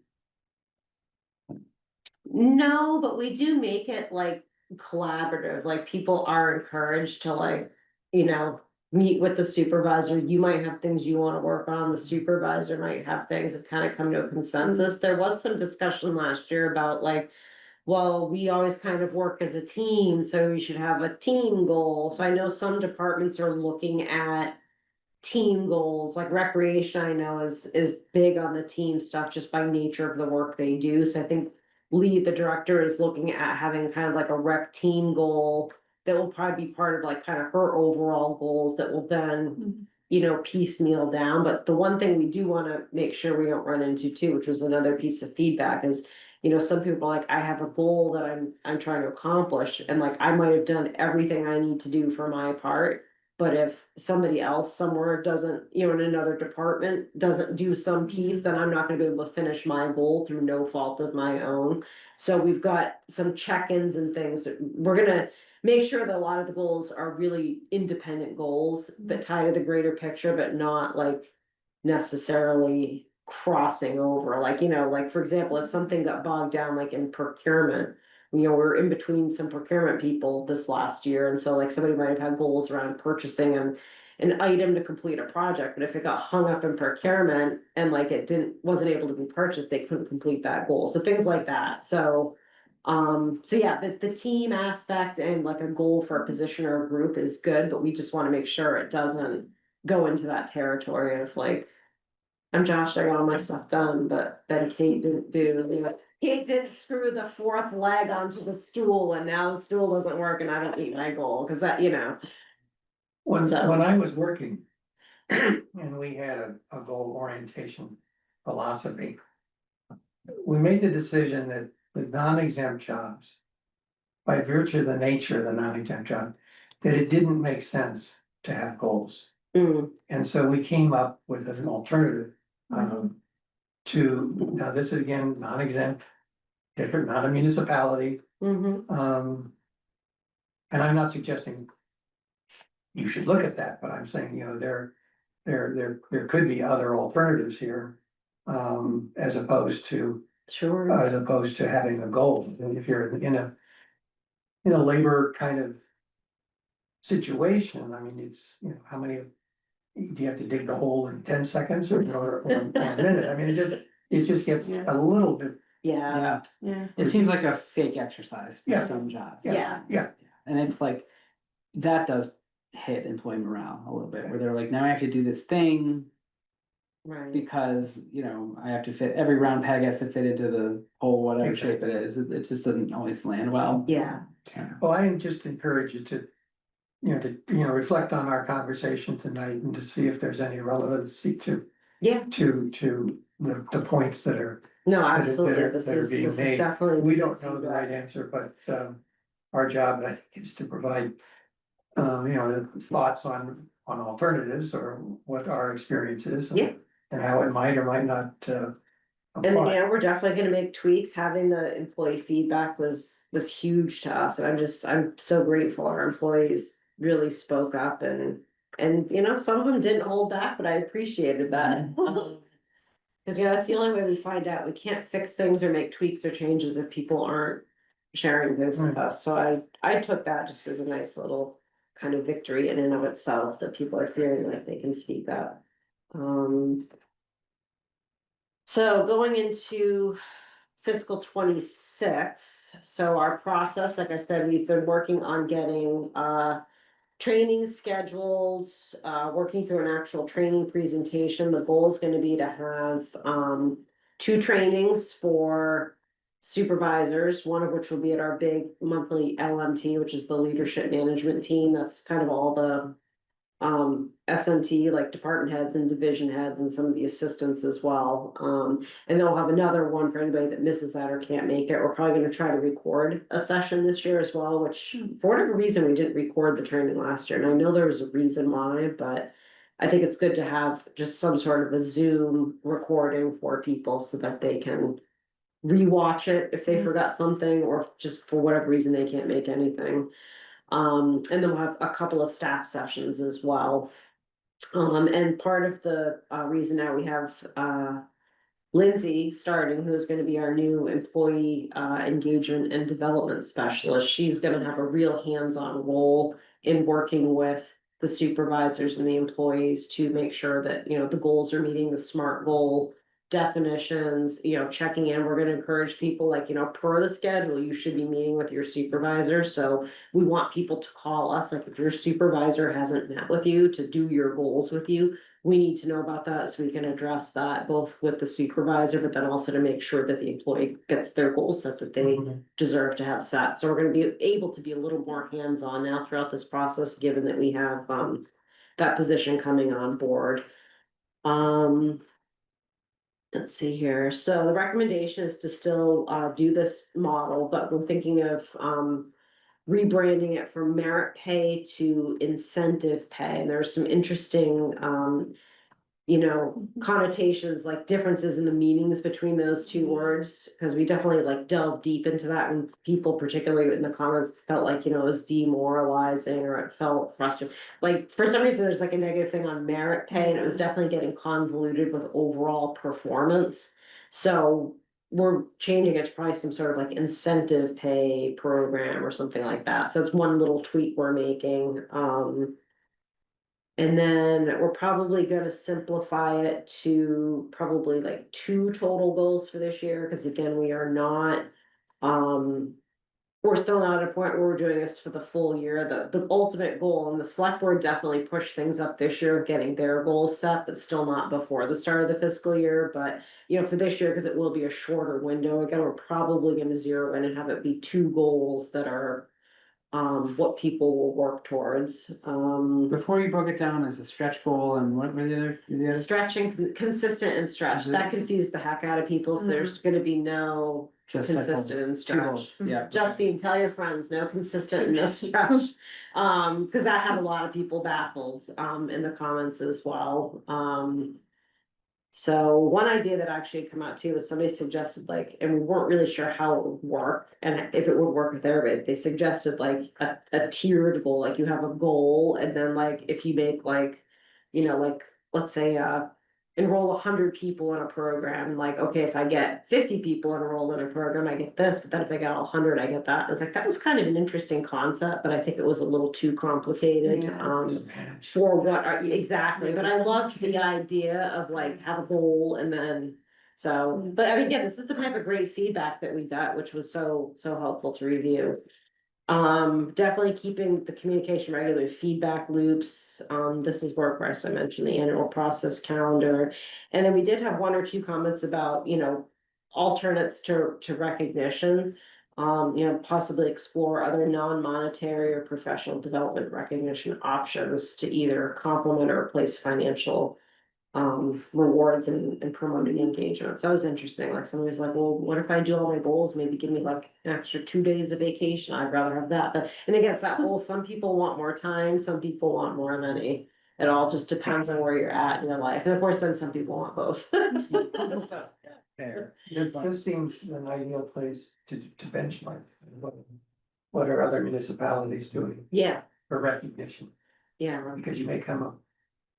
No, but we do make it like collaborative, like people are encouraged to like, you know. Meet with the supervisor, you might have things you wanna work on, the supervisor might have things that kind of come to a consensus. There was some discussion last year about like. Well, we always kind of work as a team, so we should have a team goal, so I know some departments are looking at. Team goals, like recreation, I know is big on the team stuff just by nature of the work they do, so I think. Lee, the director, is looking at having kind of like a rec team goal that will probably be part of like kind of her overall goals that will then. You know, piecemeal down, but the one thing we do wanna make sure we don't run into too, which was another piece of feedback is. You know, some people are like, I have a goal that I'm trying to accomplish, and like I might have done everything I need to do for my part. But if somebody else somewhere doesn't, you know, in another department doesn't do some piece, then I'm not gonna be able to finish my goal through no fault of my own. So we've got some check-ins and things that we're gonna make sure that a lot of the goals are really independent goals that tie to the greater picture, but not like necessarily crossing over, like, you know, like, for example, if something got bogged down like in procurement. You know, we're in between some procurement people this last year, and so like somebody might have had goals around purchasing an item to complete a project, but if it got hung up in procurement and like it wasn't able to be purchased, they couldn't complete that goal, so things like that, so. So yeah, the team aspect and like a goal for a position or a group is good, but we just wanna make sure it doesn't go into that territory of like. I'm Josh, I got all my stuff done, but then Kate didn't do, you know, Kate didn't screw the fourth leg onto the stool and now the stool doesn't work and I don't meet my goal, cause that, you know. When So- I was working, and we had a goal orientation philosophy. We made the decision that with non-exempt jobs. By virtue of the nature of the non-exempt job, that it didn't make sense to have goals. Mm, And so we came up with an alternative. Now this is again, non-exempt, different, not a municipality, mhm, and I'm not suggesting. You should look at that, but I'm saying, you know, there could be other alternatives here. As opposed to sure, having a goal, and if you're in a labor kind of. Situation, I mean, it's, you know, how many, do you have to dig the hole in 10 seconds or a minute? I mean, it just gets Yeah. a little bit, yeah, Yeah, Yeah. it seems like a fake exercise for Yeah. some jobs. yeah, yeah, And it's like, that does hit employee morale a little bit, where they're like, now I have to do this thing. right, Because, you know, I have to fit, every round peg has to fit into the hole, whatever shape it Exactly. is, it just doesn't always land well. yeah, well, I just encourage you to. Reflect on our conversation tonight and to see if there's any relevancy to. Yeah. To the points that are, no, are- absolutely, that are this being is made. definitely. We don't know the right answer, but, our job, I think, is to provide. Thoughts on alternatives or what our experience is. Yeah. And how it might or might not, And apply. yeah, we're definitely gonna make tweaks, having the employee feedback was huge to us, and I'm so grateful our employees really spoke up and, you know, some of them didn't hold back, but I appreciated that. Cause yeah, that's the only way we find out, we can't fix things or make tweaks or changes if people aren't sharing things with Right. us, so I took that just as a nice little kind of victory in and of itself, that people are feeling like they can speak up. So going into fiscal 26, so our process, like I said, we've been working on getting training scheduled, working through an actual training presentation. The goal is gonna be to have 2 trainings for supervisors, one of which will be at our big monthly LMT, which is the leadership management team. That's kind of all the SMT, like department heads and division heads and some of the assistants as well. And they'll have another one for anybody that misses that or can't make it. We're probably gonna try to record a session this year as well, which for whatever reason, we didn't record the training last year. And I know there was a reason why, but I think it's good to have just some sort of a Zoom recording for people so that they can rewatch it if they forgot something, or just for whatever reason, they can't make anything. And then we'll have a couple of staff sessions as well. And part of the reason now we have Lindsay starting, who's gonna be our new employee engagement and development specialist. She's gonna have a real hands-on role in working with the supervisors and the employees to make sure that, you know, the goals are meeting the SMART goal definitions, you know, checking in. We're gonna encourage people, like, you know, per the schedule, you should be meeting with your supervisor. So we want people to call us, like, if your supervisor hasn't met with you to do your goals with you, we need to know about that so we can address that both with the supervisor, but then also to make sure that the employee gets their goals set that they deserve to have set. So we're gonna be able to be a little more hands-on now throughout this process, given that we have that position coming on board. Let's see here. So the recommendation is to still do this model, but we're thinking of rebranding it from merit pay to incentive pay. And there's some interesting you know, connotations, like differences in the meanings between those two words, because we definitely like delve deep into that, and people, particularly in the comments, felt like, you know, it was demoralizing or it felt frustrating. Like, for some reason, there's like a negative thing on merit pay, and it was definitely getting convoluted with overall performance. So we're changing it to probably some sort of like incentive pay program or something like that. So it's one little tweak we're making. And then we're probably gonna simplify it to probably like 2 total goals for this year, because again, we are not. We're still not at a point where we're doing this for the full year. The ultimate goal, and the select board definitely pushed things up this year of getting their goals set, but still not before the start of the fiscal year. But, you know, for this year, because it will be a shorter window, again, we're probably gonna zero in and have it be 2 goals that are what people will work towards. Before you broke it down as a stretch goal and what were the other? Stretching, consistent and stretch, that confused the heck out of people, so there's gonna be no Just like consistent and two goals, stretch. yeah. Justine, tell your friends, no consistent and no stretch, cause that had a lot of people baffled, in the comments as well, So one idea that actually had come out too was somebody suggested, like, and we weren't really sure how it would work and if it would work with everybody. They suggested like a tiered goal, like you have a goal, and then like if you make like, you know, like, let's say enroll 100 people in a program, like, okay, if I get 50 people enrolled in a program, I get this, but then if I got 100, I get that. It's like, that was kind of an interesting concept, but I think it was a little too complicated. Yeah. To manage. For what are, exactly, but I loved the idea of like have a goal and then. So, but I mean, again, this is the type of great feedback that we got, which was so helpful to review. Definitely keeping the communication regular, feedback loops. This is where, of course, I mentioned the annual process calendar. And then we did have 1 or 2 comments about, you know, alternates to recognition. You know, possibly explore other non-monetary or professional development recognition options to either complement or replace financial rewards and promoting engagement. So that was interesting. Like, somebody's like, well, what if I do all my goals, maybe give me like an extra 2 days of vacation? I'd rather have that. But, and again, it's that whole, some people want more time, some people want more money. It all just depends on where you're at in your life. And of course, then some people want both. So, Fair. This seems an ideal place to benchmark. What are other municipalities doing yeah, for recognition? yeah. Because you may come up,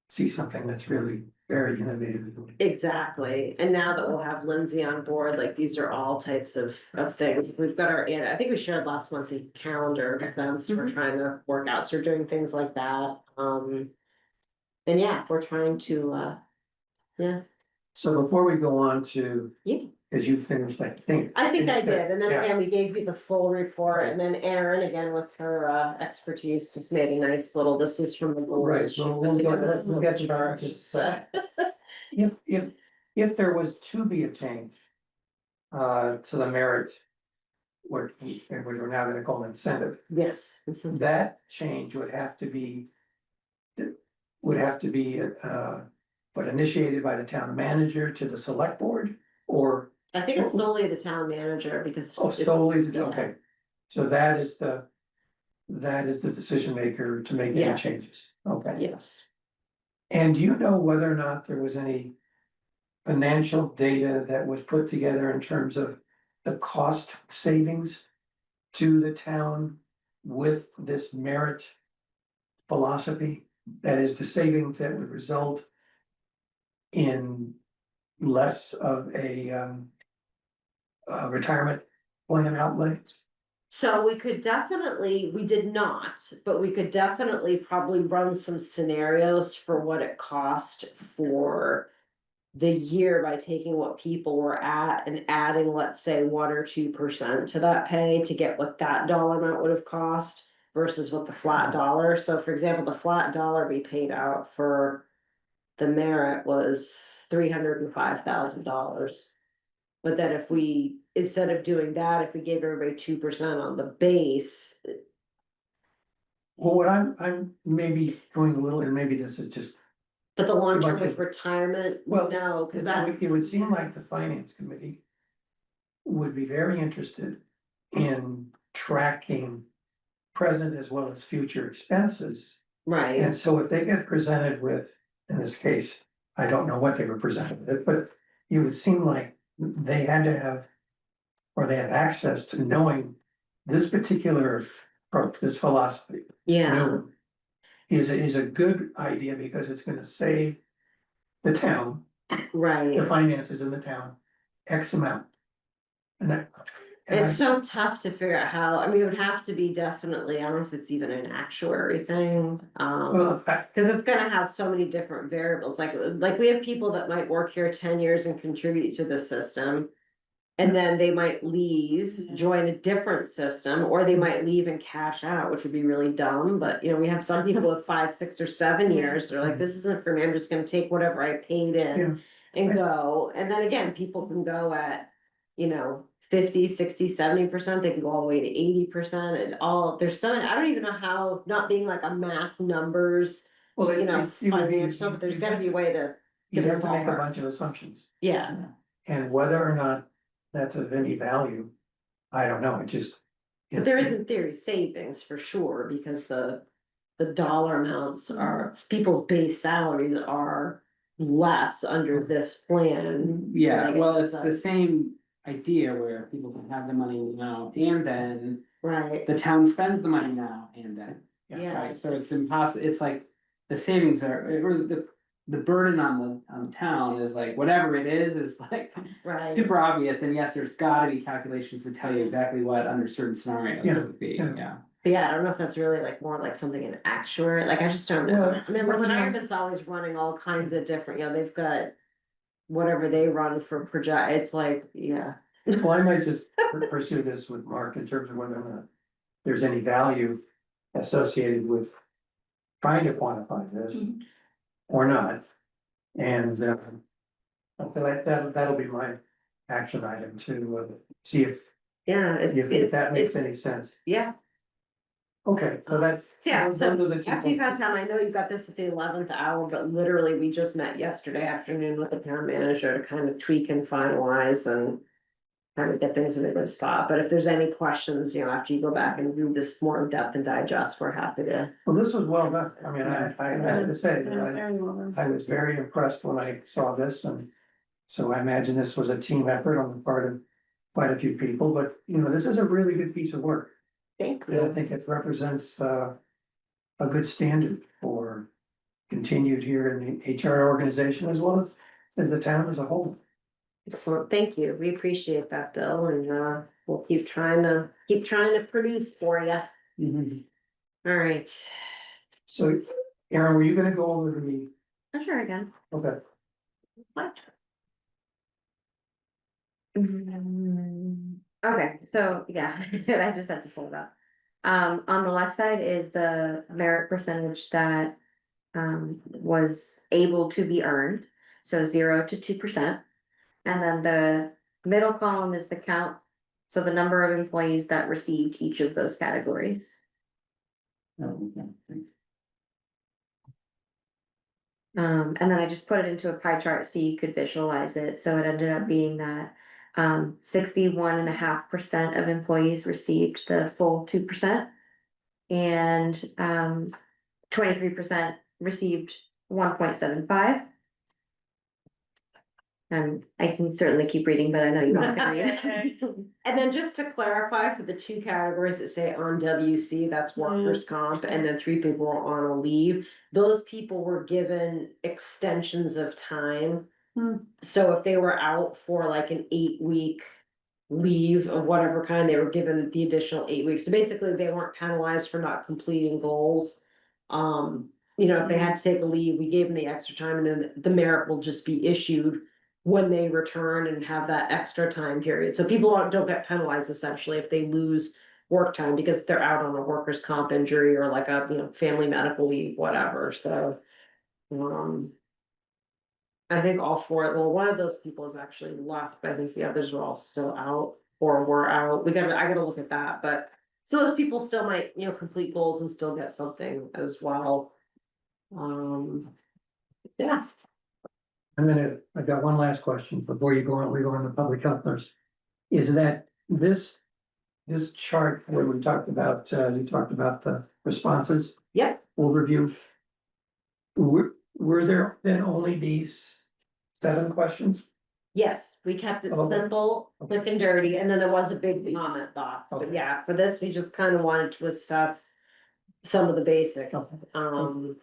see something that's really very innovative. Exactly, and now that we'll have Lindsay on board, like, these are all types of things, we've got our, and I think we shared last month the calendar of events we're trying to work out, so we're doing things like that, and yeah, we're trying to, yeah. So before we go on to, Yeah. as you finished, I think. I think I did, and then Yeah. again, we gave you the full report, and then Erin, again, with her expertise, just made a nice little, this is from the board. Right, She well, put we'll together get, this we'll little get you back chart. to that. If there was to be a change. To the merit. We're now gonna call incentive, Yes. this is- that change would have to be. Would have to be, but initiated by the town manager to the select board, or, I think it's solely the town manager, because. oh, solely, Yeah. okay. So that is the decision maker to make any Yes. changes, okay. Yes. And do you know whether or not there was any financial data that was put together in terms of the cost savings to the town with this merit philosophy? That is, the savings that would result in less of a retirement plan outlay? So we could definitely, we did not, but we could definitely probably run some scenarios for what it cost for the year by taking what people were at and adding, let's say, 1 or 2% to that pay to get what that dollar amount would have cost versus what the flat dollar. So for example, the flat dollar we paid out for the merit was $305,000. But then if we, instead of doing that, if we gave everybody 2% on the base, Well, what I'm maybe going a little, and maybe this is just, but the long term Like with retirement, well, no, cause that, it would seem like the finance committee would be very interested in tracking present as well as future expenses. right, And so if they get presented with, in this case, I don't know what they were presented with, but it would seem like they had to have, or they have access to knowing this particular approach, this philosophy. yeah, new, is a good idea because it's gonna save the town, the right. finances in the town, X amount. And that. and It's I- so tough to figure out how, I mean, it would have to be definitely, I don't know if it's even an actuary thing, Well, cause it's gonna have so many different variables, like we have people that might work here 10 years and contribute to the system. And then they might leave, join a different system, or they might leave and cash out, which would be really dumb, but you know, we have some people with 5, 6, or 7 years, they're like, this isn't for me, I'm just gonna take whatever I paid Yeah. in. And go, and then again, people can go at, you know, 50, 60, 70%, they can go all the way to 80%, and all, there's some, I don't even know how, not being like a math numbers. well, You know, it would be- financial, but there's gotta be a way to, You'd give have us to make a ballparks. bunch of assumptions, yeah, and whether or not that's of any value, I don't know, it just. but there is in theory savings for sure, because the dollar amounts are, people's base salaries are less under this plan. Yeah, Like, well, it's a- the same idea where people can have the money now and then Right, the town spends the money now and then. yeah, Right, so it's impossible, it's like the savings are, or the burden on the town is like, whatever it is like. right. Super obvious, and yes, there's gotta be calculations to tell you exactly what under certain scenarios Yeah, it would be, yeah. yeah. But yeah, I don't know if that's really like more like something in actuary, like I just don't know. Well, I mean, well, retirement's always running all kinds of different, you know, they've got whatever they run for project, it's like, yeah. Well, I might just pursue this with Mark in terms of whether or not there's any value associated with trying to quantify this or not. And, that'll be my action item to, see if Yeah, if that makes it's, any sense. yeah, Okay, so that's. yeah, those so are the two after you've had points. time, I know you've got this at the 11th hour, but literally, we just met yesterday afternoon with the town manager to kind of tweak and finalize and. Kind of get things in a good spot, but if there's any questions, you know, after you go back and read this more in depth and digest, we're happy to. Well, this was well done. I mean, I have to say that Yeah, very well done. I was very impressed when I saw this, and so I imagine this was a team effort on the part of quite a few people, but you know, this is a really good piece of work. Thank And I think it represents a good standard for continued here in the HR organization as well as the town as a whole. Excellent, thank you, we appreciate that, Bill, and we'll keep trying to produce for you. Mhm. All right. So, Aaron, were you gonna go over the, I'm sure again. okay, Okay, so yeah, I just had to pull it up. On the left side is the merit percentage that was able to be earned, so 0 to 2%. And then the middle column is the count, so the number of employees that received each of those categories. Oh, okay. And then I just put it into a pie chart so you could visualize it, so it ended up being that 61.5% of employees received the full 2%. And 23% received 1.75. I can certainly keep reading, but I know you all can read it. And then just to clarify, for the 2 categories that say on WC, that's workers' comp, and then 3 people are on a leave. Those people were given extensions of time So if they were out for like an 8-week leave of whatever kind, they were given the additional 8 weeks. So basically, they weren't penalized for not completing goals. If they had to take a leave, we gave them the extra time, and then the merit will just be issued when they return and have that extra time period. So people don't get penalized essentially if they lose work time because they're out on a workers' comp injury or like a family medical leave, whatever, so. I think all four, well, one of those people is actually left, but I think the others are all still out or were out. I gotta look at that, but. So those people still might, complete goals and still get something as well. Yeah. I got one last question before we go on to public health nurse. Is that this chart where we talked about, you talked about the responses Yep, overview? Were there then only these 7 questions? yes, we kept it Okay. simple, quick and dirty, and then there was a big comment box, but Okay. yeah, for this, we just kind of wanted to assess. Some of the basics, Okay.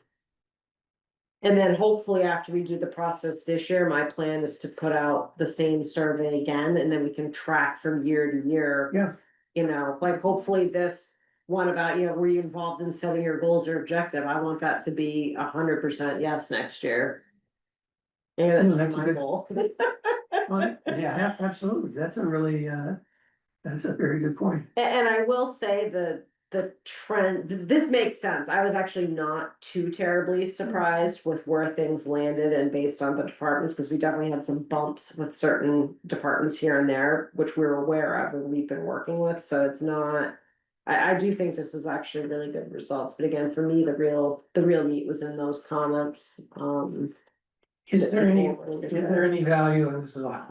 And then hopefully after we do the process this year, my plan is to put out the same survey again, and then we can track from year to year. Yeah. Like hopefully this one about, were you involved in setting your goals or objective? I want that to be 100% yes next year. And That's that's a my good- goal. Well, yeah, absolutely. That's a really, that's a very good point. And I will say the trend, this makes sense. I was actually not too terribly surprised with where things landed and based on the departments, because we definitely had some bumps with certain departments here and there, which we were aware of and we've been working with, so it's not. I do think this was actually really good results, but again, for me, the real meat was in those comments, Is there any value, and this is off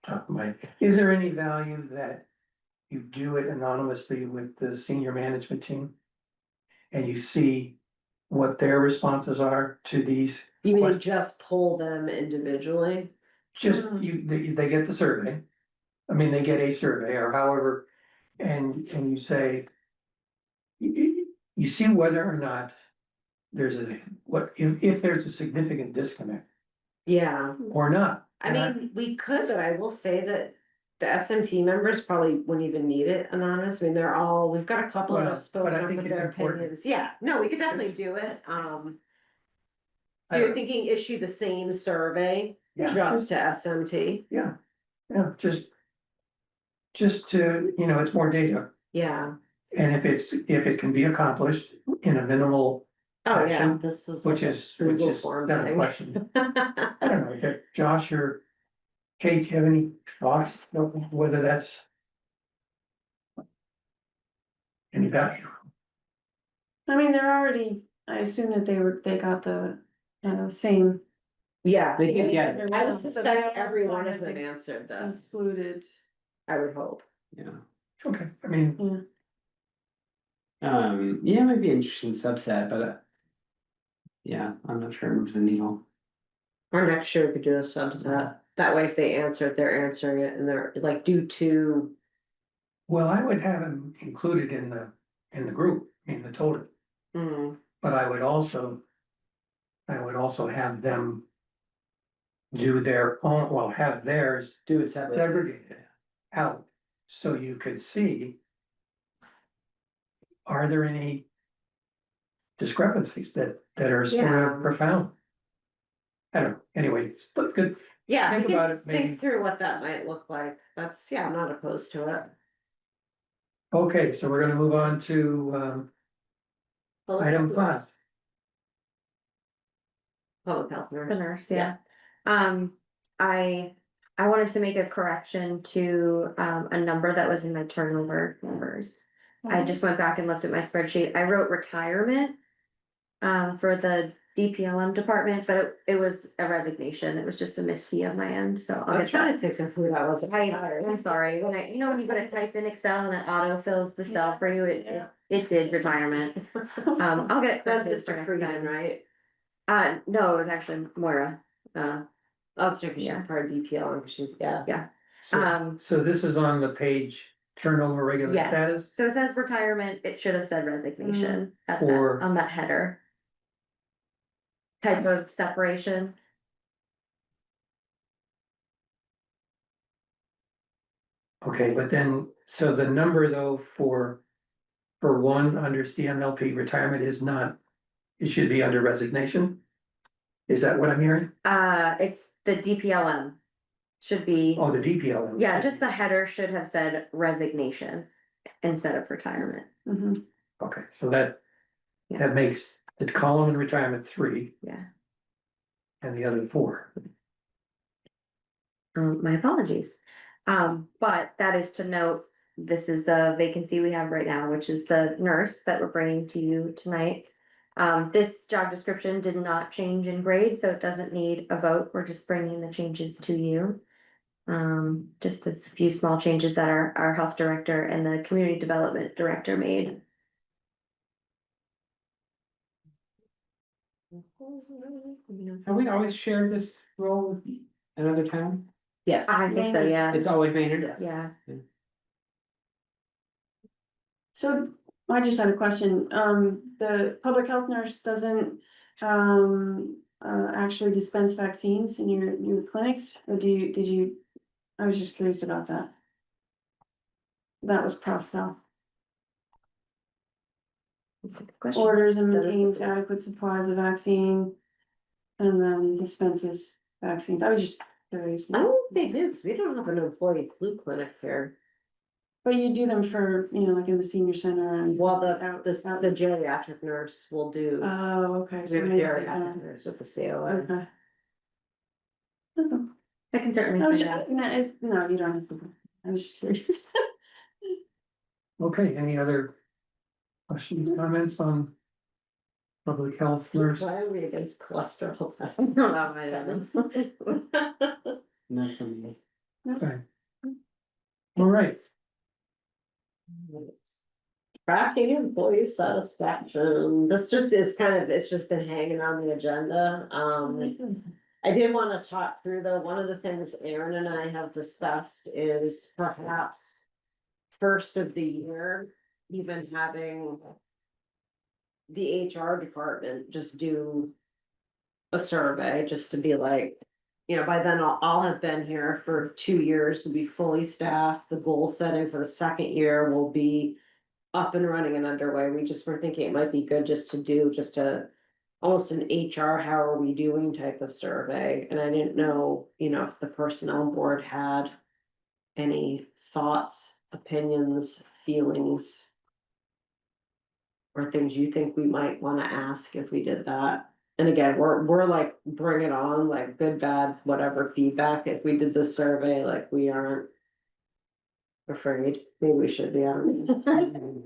top of my, is there any value that you do it anonymously with the senior management team? And you see what their responses are to these, You mean What? just pull them individually? just they get the survey. I mean, they get a survey or however, and you say. You see whether or not there's if there's a significant disconnect Yeah. or not. I And mean, we could, but I will say that the SMT members probably wouldn't even need it anonymous. I mean, we've got a couple that Well, have spoken but I up think with it's their important. opinions. Yeah, no, we could definitely do it. So I you're don't- thinking issue the same survey Yeah. just to SMT? Yeah, just to, it's more data, Yeah. and if it can be accomplished in a minimal, Oh, yeah, Action, this was. which like a is Google form 7 thing. questions. I don't know, Josh or Kate, do you have any thoughts whether that's any value? I mean, they're already, I assume that they got the, same. Yeah, They did get it. I would So they suspect all every one kind of them of answered this, Included. I would hope. Yeah. Okay, I mean, Yeah, it might be an interesting subset, but. Yeah, I'm not sure it moves the needle. Or next year we could do a subset. That way if they answer it, they're answering it and they're like due to. well, I would have them included in the group, in the total, but I would also have them do their own, well, have theirs Do it separately. segregated out, so you could see. Are there any discrepancies that are sort Yeah. of profound? I don't know, anyway, it's good, Yeah, Think we about can it, maybe. think through what that might look like. That's, yeah, I'm not opposed to it. okay, so we're gonna move on to item 5. Public health The nurse. nurse, yeah. I wanted to make a correction to, a number that was in my turnover numbers. I just went back and looked at my spreadsheet. I wrote retirement. For the DPLM department, but it was a resignation. It was just a miskey on my end, so I I'll was get trying that. to think of who that was. I'm sorry, when you go to type in Excel and it auto fills the cell for you, it did retirement. I'll get it. That's corrected for Mr. next Freeman, time. right? No, it was actually Moira. That's true, 'cause she's Yeah. part of DPL, she's, yeah. So this is on the page, turnover regular Yes, status, so it says retirement, it should have said resignation at For- on that header. Type of separation. Okay, but then, so the number though for one under CMLP retirement is not, it should be under resignation? Is that what I'm hearing? It's the DPLM. Should be, Oh, the DPL. yeah, just the header should have said resignation instead of retirement. Mhm. Okay, so that Yeah. makes the column in retirement 3 Yeah, and the other 4. my apologies. But that is to note, this is the vacancy we have right now, which is the nurse that we're bringing to you tonight. This job description did not change in grade, so it doesn't need a vote. We're just bringing the changes to you. Just a few small changes that our health director and the community development director made. Have we always shared this role with another town? Yes. I think so, yeah, It's always Maynard? Yes. yeah. So I just had a question. The public health nurse doesn't actually dispense vaccines in your clinics, or did you? I was just curious about that. That was crossed off. Question. Orders and maintains adequate supplies of vaccine. And then dispenses vaccines. I was just curious. I don't think they do, because we don't have an employee flu clinic here. But you do them for, like in the senior center and. Well, out- the out- geriatric nurse will do. Oh, okay. We So have a maybe, geriatric nurse at the COA. okay. Okay. I can certainly I was find just, out. no, you don't have to. I was just curious. Okay, any other questions, comments on public health nurse? Why are we against cholesterol testing? No, I don't know. Not from me. Okay. All right, Tracking employee satisfaction, this just is kind of, it's just been hanging on the agenda, I did wanna talk through though, one of the things Aaron and I have discussed is perhaps. First of the year, even having. The HR department just do. A survey, just to be like, by then I'll have been here for 2 years to be fully staffed, the goal setting for the second year will be. Up and running and underway, we just were thinking it might be good just to do just a. Almost an HR, how are we doing type of survey, and I didn't know, if the personnel board had. Any thoughts, opinions, feelings. Or things you think we might wanna ask if we did that. And again, we're like, bring it on, like good, bad, whatever feedback, if we did this survey, like we aren't. Afraid, maybe we should be, I don't know.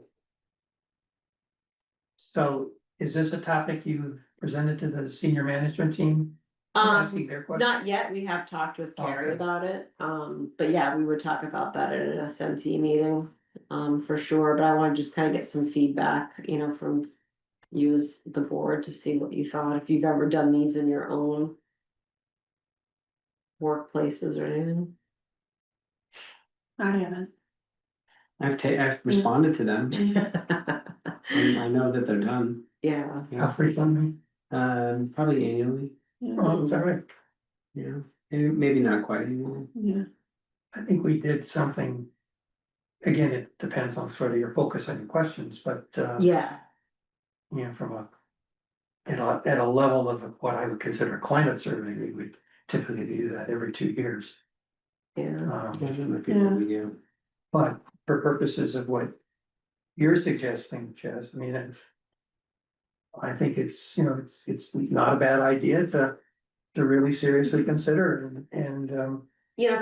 so is this a topic you presented to the senior management team? Asking their questions? Not yet, we have talked with Carrie Okay. about it, but yeah, we would talk about that at an SMT meeting. For sure, but I wanna just kinda get some feedback, from. You as the board to see what you thought, if you've ever done these in your own. Workplaces or anything. I haven't. I've responded to them, and I know that they're done, Yeah. How frequently? probably annually, Oh, is that right? maybe not quite annually. Yeah. I think we did something. Again, it depends on sort of your focus on your questions, but Yeah, from at a level of what I would consider a climate survey, we would typically do that every 2 years. yeah, Yeah, that might be what we do. But for purposes of what you're suggesting, Chaz, I mean, I think it's, it's not a bad idea to really seriously consider and, from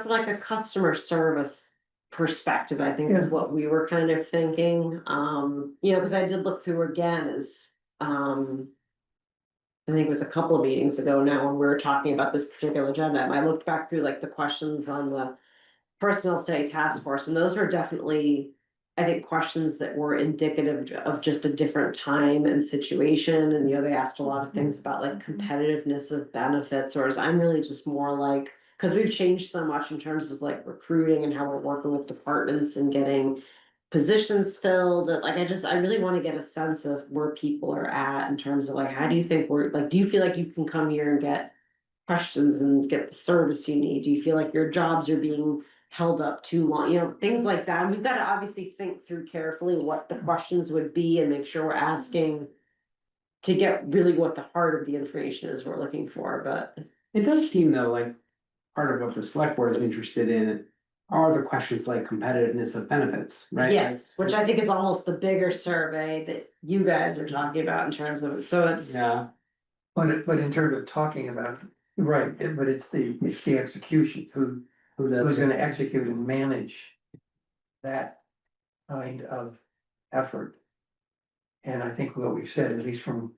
like a customer service perspective, I think is Yeah. what we were kind of thinking, cause I did look through again is, I think it was a couple of meetings ago now when we were talking about this particular agenda, and I looked back through like the questions on the. Personnel study task force, and those were definitely, I think, questions that were indicative of just a different time and situation, and they asked a lot of things about like competitiveness of benefits, whereas I'm really just more like. Cause we've changed so much in terms of like recruiting and how we're working with departments and getting. Positions filled, like I really wanna get a sense of where people are at in terms of like, how do you think do you feel like you can come here and get. Questions and get the service you need, do you feel like your jobs are being held up too long, things like that. We've got to obviously think through carefully what the questions would be and make sure we're asking to get really what the heart of the information is we're looking for, but It does seem though, like, part of what the select board is interested in are the questions like competitiveness of benefits, right? yes, which I think is almost the bigger survey that you guys are talking about in terms of, so it's. Yeah, But in terms of talking about, right, but it's the execution, who's gonna execute and manage that kind of effort. And I think what we've said, at least from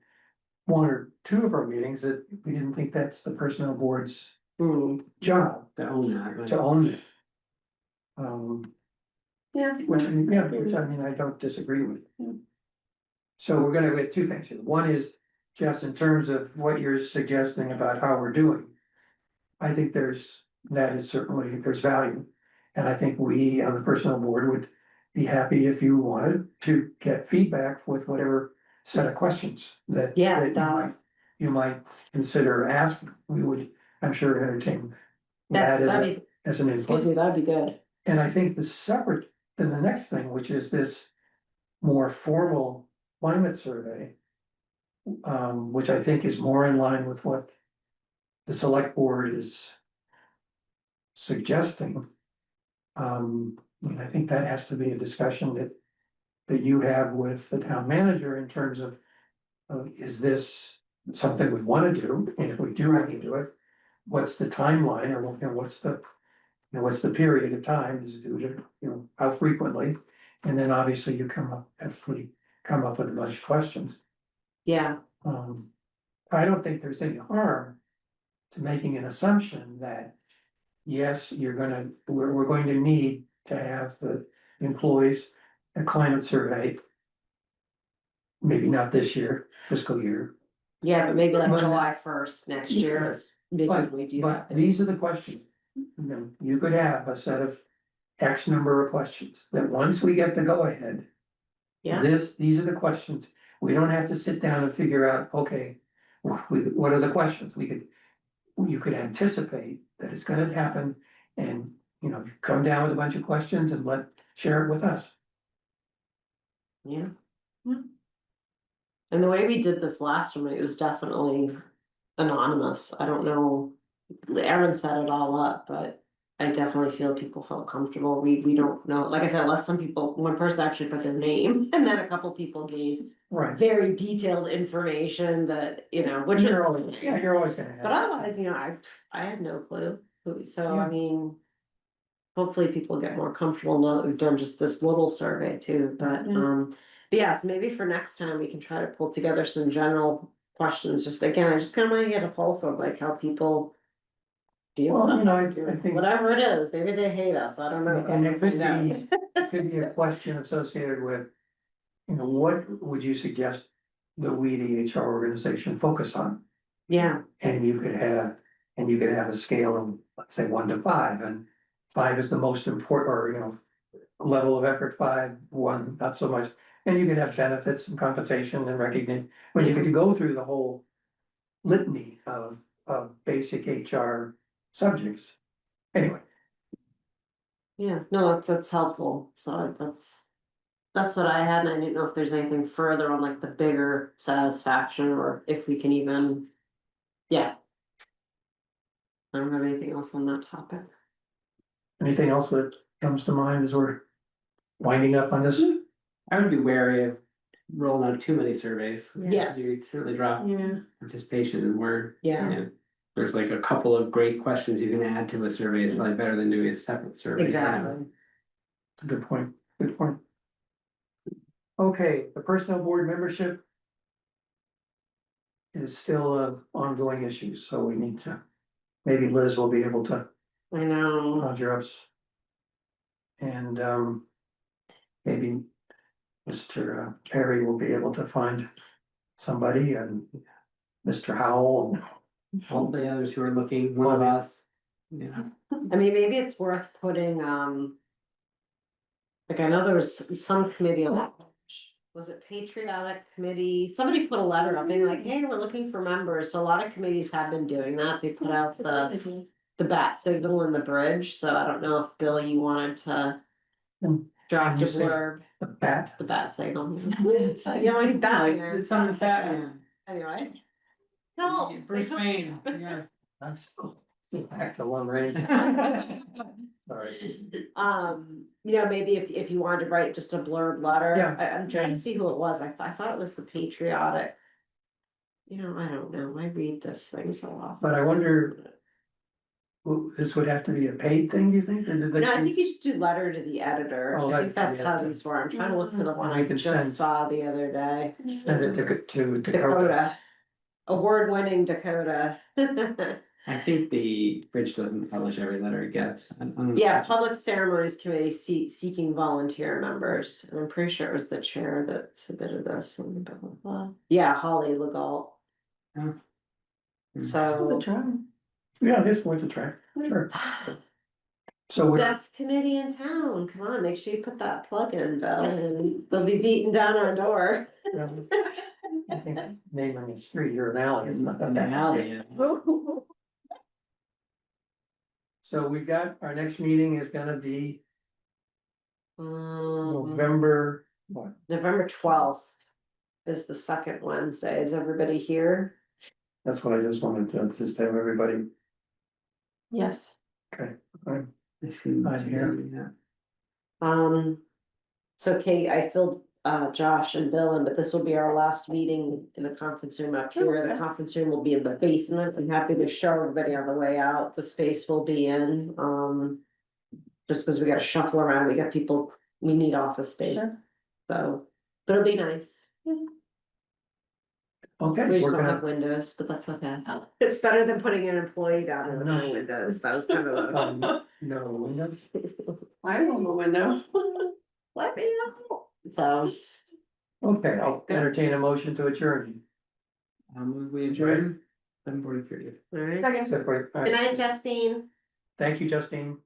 one or two of our meetings, that we didn't think that's the personnel board's job to own that, but- to own it. Yeah. Which I mean, I don't disagree with. So we're gonna get two things here. One is just in terms of what you're suggesting about how we're doing. I think that is certainly, there's value. And I think we on the personnel board would be happy if you wanted to get feedback with whatever set of questions that. Yeah, that you might consider asking. We would, I'm sure, entertain That, that that'd be, as an input. excuse me, that'd be good. And I think then the next thing, which is this more formal climate survey. Which I think is more in line with what the select board is suggesting. And I think that has to be a discussion that you have with the town manager in terms of is this something we wanna do? And if we do want to do it, what's the timeline or what's the period of time is due to, how frequently? And then obviously you come up with a bunch of questions. Yeah, I don't think there's any harm to making an assumption that, yes, we're going to need to have the employees a climate survey. Maybe not this year, fiscal year, yeah, but maybe like But- July 1st next year is, maybe we do but that. these are the questions. You could have a set of X number of questions that once we get the go-ahead. Yeah. These are the questions. We don't have to sit down and figure out, okay, what are the questions? You could anticipate that it's gonna happen and, come down with a bunch of questions and share it with us. Yeah. Yeah. And the way we did this last one, it was definitely anonymous. I don't know, Aaron set it all up, but I definitely feel people felt comfortable. We don't know, like I said, unless one person actually put their name and then a couple people gave Right. very detailed information that, which is. You're always gonna have. But otherwise, I had no clue. So, I Yeah. mean, hopefully people get more comfortable now that we've done just this little survey too, but, Yeah. but yeah, so maybe for next time, we can try to pull together some general questions, just again, I just kind of want to get a pulse of like how people feel. Well, about I it. think. Whatever it is, maybe they hate us, I don't know. And it could Yeah. be, it could be a question associated with, what would you suggest that we, the HR organization, focus on? Yeah, And you could have a scale of, let's say, 1 to 5, and 5 is the most important, or, level of effort, 5, 1, not so much. And you could have benefits and compensation and recognition, but you could go through the whole litany of basic HR subjects. Anyway, yeah, no, that's helpful, so that's what I had, and I didn't know if there's anything further on like the bigger satisfaction, or if we can even, yeah. I don't have anything else on that topic. anything else that comes to mind as we're winding up on this? I would be wary of rolling out too many surveys. Yes. You'd certainly drop Yeah. participation and where. Yeah. There's like a couple of great questions you can add to a survey, it's probably better than doing a separate survey. Exactly. Good point, good point. Okay, the personnel board membership is still an ongoing issue, so we need to, maybe Liz will be able to I know, conjure us. And maybe Mr. Perry will be able to find somebody, and Mr. Howell. All the others who are looking, one of us, yeah. I mean, maybe it's worth putting, like I know there was some committee, was it Patriotic Committee? Somebody put a letter up being like, hey, we're looking for members, so a lot of committees have been doing that, they put out the bat signal in the bridge, so I don't know if Bill, you wanted to draft you a say- blurb, The bat. the bat signal. You know, like that. It's on the fat. Anyway. No. Bruce Wayne, yeah. I'm still back to one range. Sorry. You know, maybe if you wanted to write just a blurb letter, Yeah. I'm trying to see who it was, I thought it was the patriotic. You know, I don't know, I read this thing so often. But I wonder- This would have to be a paid thing, do you think? Or did they- No, I think you just do letter to the editor, Oh, I think letter to that's the how editor. these were, I'm trying to look for the one I We can send- just saw the other day. Send it to Dakota. Dakota. Award-winning Dakota. I think the bridge doesn't publish every letter it gets. Yeah, Public Ceremonies Committee seeking volunteer members, and I'm pretty sure it was the chair that submitted this. And blah, blah, blah. Yeah, Holly Legault. Oh. So. Yeah, this one's a track, sure. So we're, Best committee in town, come on, make sure you put that plug in, Bill, and they'll be beating down our door. I think naming a street or an alley is not In that the bad. alley, yeah. So we've got, our next meeting is gonna be November November, what? 12th is the second Wednesday, is everybody here? That's what I just wanted to just have everybody, Yes. okay. I think I'm here. yeah. So Kate, I filled Josh and Bill in, but this will be our last meeting in the conference room up here. The conference room will be in the basement. I'm happy to show everybody on the way out. The space will be in, just because we gotta shuffle around, we got people, we need office space. So, but it'll be nice. Okay, We just we're don't have gonna, windows, but that's okay. It's better than putting an employee down in the No. windows. That was kind of. no windows, I don't know window. Let me know. So, okay, I'll entertain a motion to adjourn. I'll move we adjourn, 7:43. all right. Second. Separate, all Good right. night, Justine. Thank you, Justine.